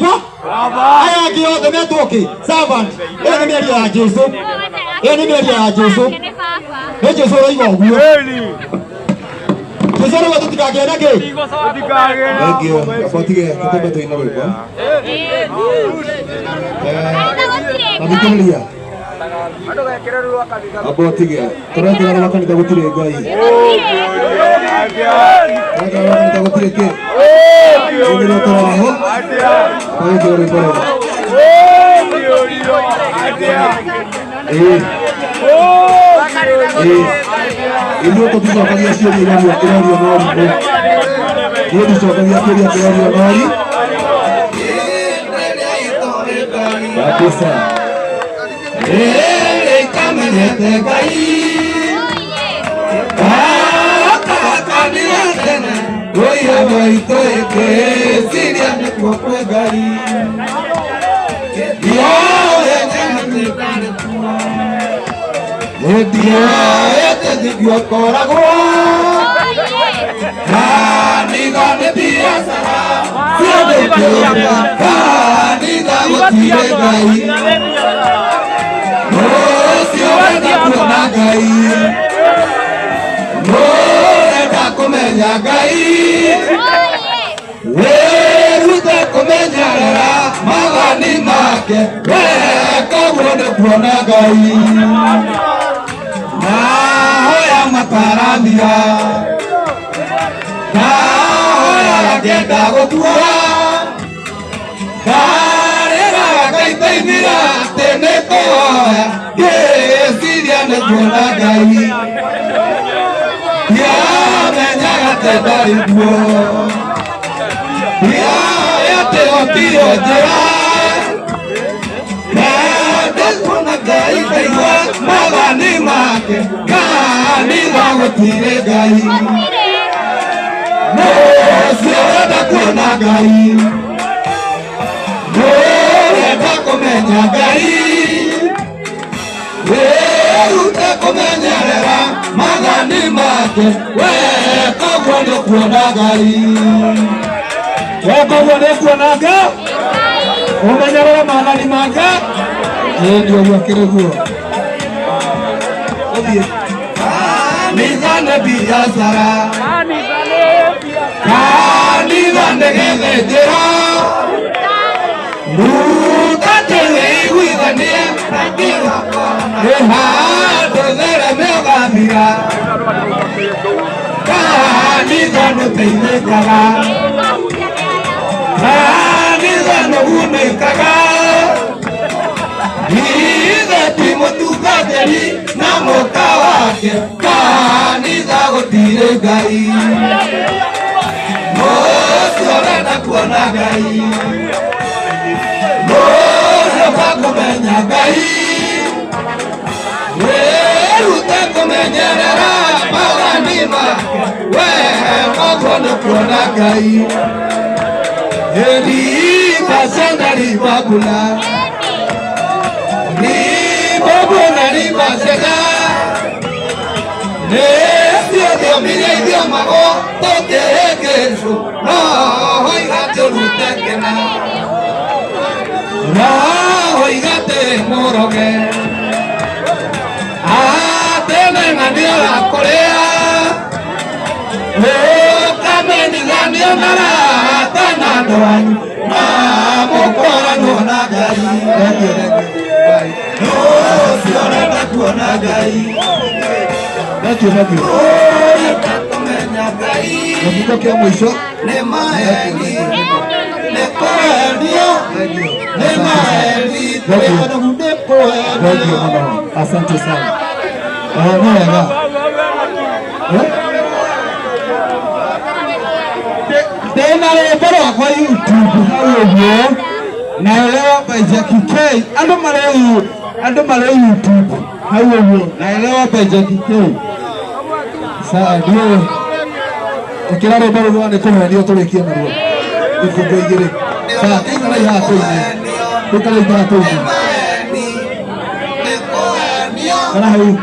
aya angĩ othe metwo kĩ? Servant. Ĩyo nĩ mĩario ya Jesu. Nĩ Jesu ũroiga ũguo. Jesu arauga tũtikagĩe kĩ? Thank you. Abatige tũtũmbe tũina rwĩmbo. Athikĩrĩria. Abatige tũretĩra rwa kanitha gũtirĩ Ngai. Tũretĩra rwa kanitha gũtirĩ kĩ? Ũguo tũraho. Thank you rwĩmbo rwega. Inyuĩ tũticokagia ciũria irorio norimũ. Niĩ ndicokagia ciũria kĩrorio nori. Kabisa. Ikamenyete Ngai. Akakanĩa tene. Ũira witũ ĩkĩciria nĩkuo kwĩ Ngai. Ndiyoete thithio koragwo kanitha nĩ biacara ciothe kĩũmbe kanitha gũtirĩ Ngai ũcio wenda kuona Ngai ũrenda kũmenya Ngai wĩrute kũmenyerera magani make wekaguo nĩ kuona Ngai nahoya mataramia nahoya ngenda gũkua ndarĩra Ngai teithia atĩ nĩ kũhoya ngĩciria nĩ kuona Ngai ndiamenyaga atĩ ndarĩ kuo ndiamenyaga atĩ gũtirĩ njĩra magani make kanitha gũtirĩ Ngai mũcio wenda kuona Ngai mũrenda kũmenya Ngai wĩrute kũmenyerera magani make koguo nĩ kuona Ngai koguo nĩ kuona Ngai ũmenyerera magani make ndio gwakĩrĩ guo kanitha nĩ biacara kanitha nĩ gĩthĩnjĩro rutate wĩiguithanie handũ thereme ũgathira kanitha nĩũteithĩkaga kanitha nĩgunĩkaga ithe ti mũtungatĩri na mũka wake kanitha gũtirĩ Ngai mũcio ũrenda kuona Ngai mũcio kũmenya Ngai wĩrute kũmenyerera magani make koguo nĩ kuona Ngai riba ribabula ribabula ribacega nĩciothiomire ithiomago tũkĩhĩngĩcu roho igatũrutekena roho igatĩ mũroge ateneng'anio gakũrĩa ũkamenithanio na rata na andũ anyu na mũkwaranwo na Ngai ũcio ũrenda kuona Ngai ũrenda kũmenya Ngai gĩbungo kĩa mũico nĩ maheni nĩ kũhenio nĩ maheni nĩ kũhenio. Asante sana. Ni wega tena rwĩmbo rwakwa YouTube hau ũguo naelewa by Jackie K andũ marĩ YouTube hau ũguo naelewa by Jackie K saa ndio ũkĩra rwĩmbo rũu nĩ kũhenio tũrĩkie naruo ibungo igĩrĩ saa ĩikara ihaha tũine kana hau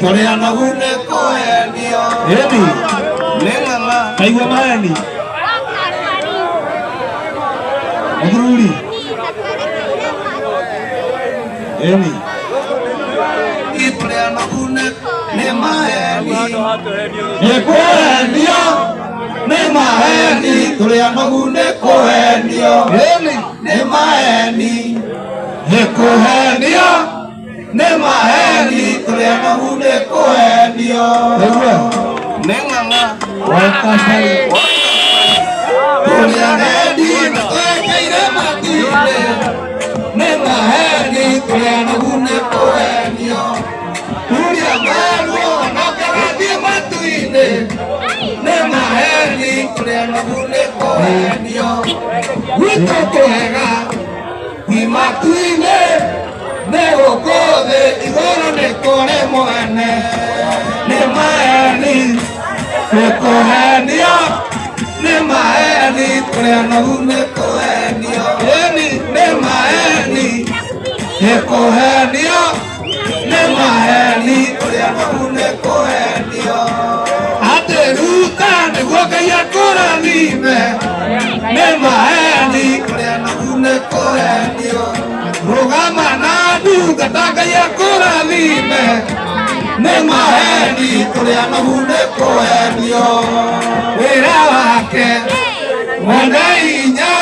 tũrĩa nagu nĩ kũhenio ĩni kaigua maheni mũthuri ĩni tũrĩa nagu nĩ maheni nĩ kũhenio nĩ maheni tũrĩa nagu nĩ kũhenio ĩni nĩ maheni nĩ kũhenio nĩ maheni tũrĩa nagu nĩ kũhenio nĩ ng'ang'a wakasari tũrĩa hendi twekaire matu-inĩ nĩ maheni tũrĩa nagu nĩ kũhenio tũrĩa merwo nokagathiĩ matu-inĩ nĩ maheni tũrĩa nagu nĩ kũhenio gwitũ kwega ti matu-inĩ nĩ gũkũ thĩ igũrũ nĩ kũrĩ mwene nĩ maheni nĩ kũhenio nĩ maheni tũrĩa nagu nĩ kũhenio ĩni nĩ maheni nĩ kũhenio nĩ maheni tũrĩa nagu nĩ kũhenio atĩ ruta nĩguo Ngai akũrathime nĩ maheni tũrĩa nagu nĩ kũhenio rũgama na ndungata Ngai akũrathime nĩ maheni tũrĩa nagu nĩ kũhenio wĩra wake mwene hinya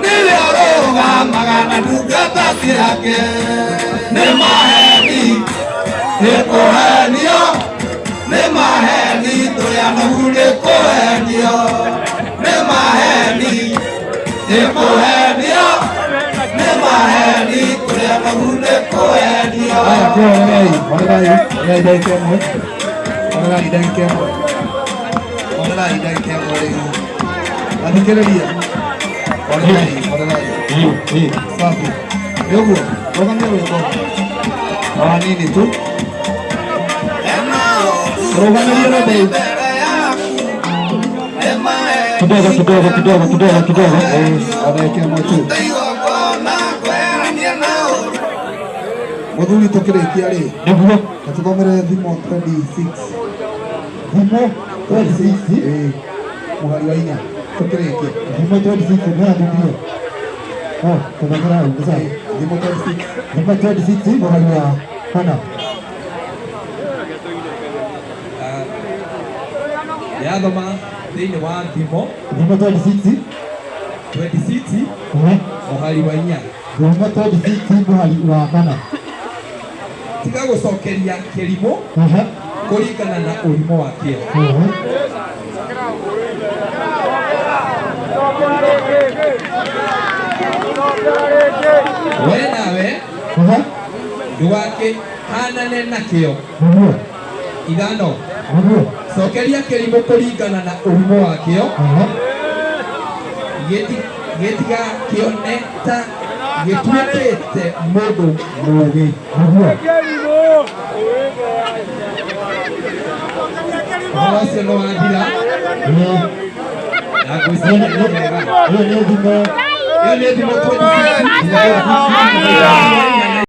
nĩwe ũrũgamaga na ndungata ciake nĩ maheni nĩ kũhenio nĩ maheni tũrĩa nagu nĩ kũhenio nĩ maheni nĩ kũhenio nĩ maheni tũrĩa nagu nĩ kũhenio. Athikĩrĩria safi nĩ ũguo rũgamia rwĩmbo Nini tu? Roganeria na bei. Kidogo. Anaekea moto. Muthuri tukirikia ri. Niguo. Natukomere thimo 26. Thimo 26. Muhari wa inya. Tukirikia. Thimo 26 na ndio. Tunakara sasa. Thimo 26. Thimo 26 muhari wa kana. Yathoma thĩinĩ wa thimo 26 mũhari wa inya. Thimo 26 muhari wa kana. Tiga gũcokeria kĩrimũ kũringana na ũrimũ wakĩo. We nawe ndũgakĩhanane nakĩo. Ithano, cokeria kĩrimũ kũringana na ũrimũ wakĩo. Gĩtigakĩone ta gĩtuĩkĩte mũndũ mũũgĩ. Ũhoro ũcio nĩ wathira na ngwĩciria nĩ wega. Ĩyo nĩ thimo 26.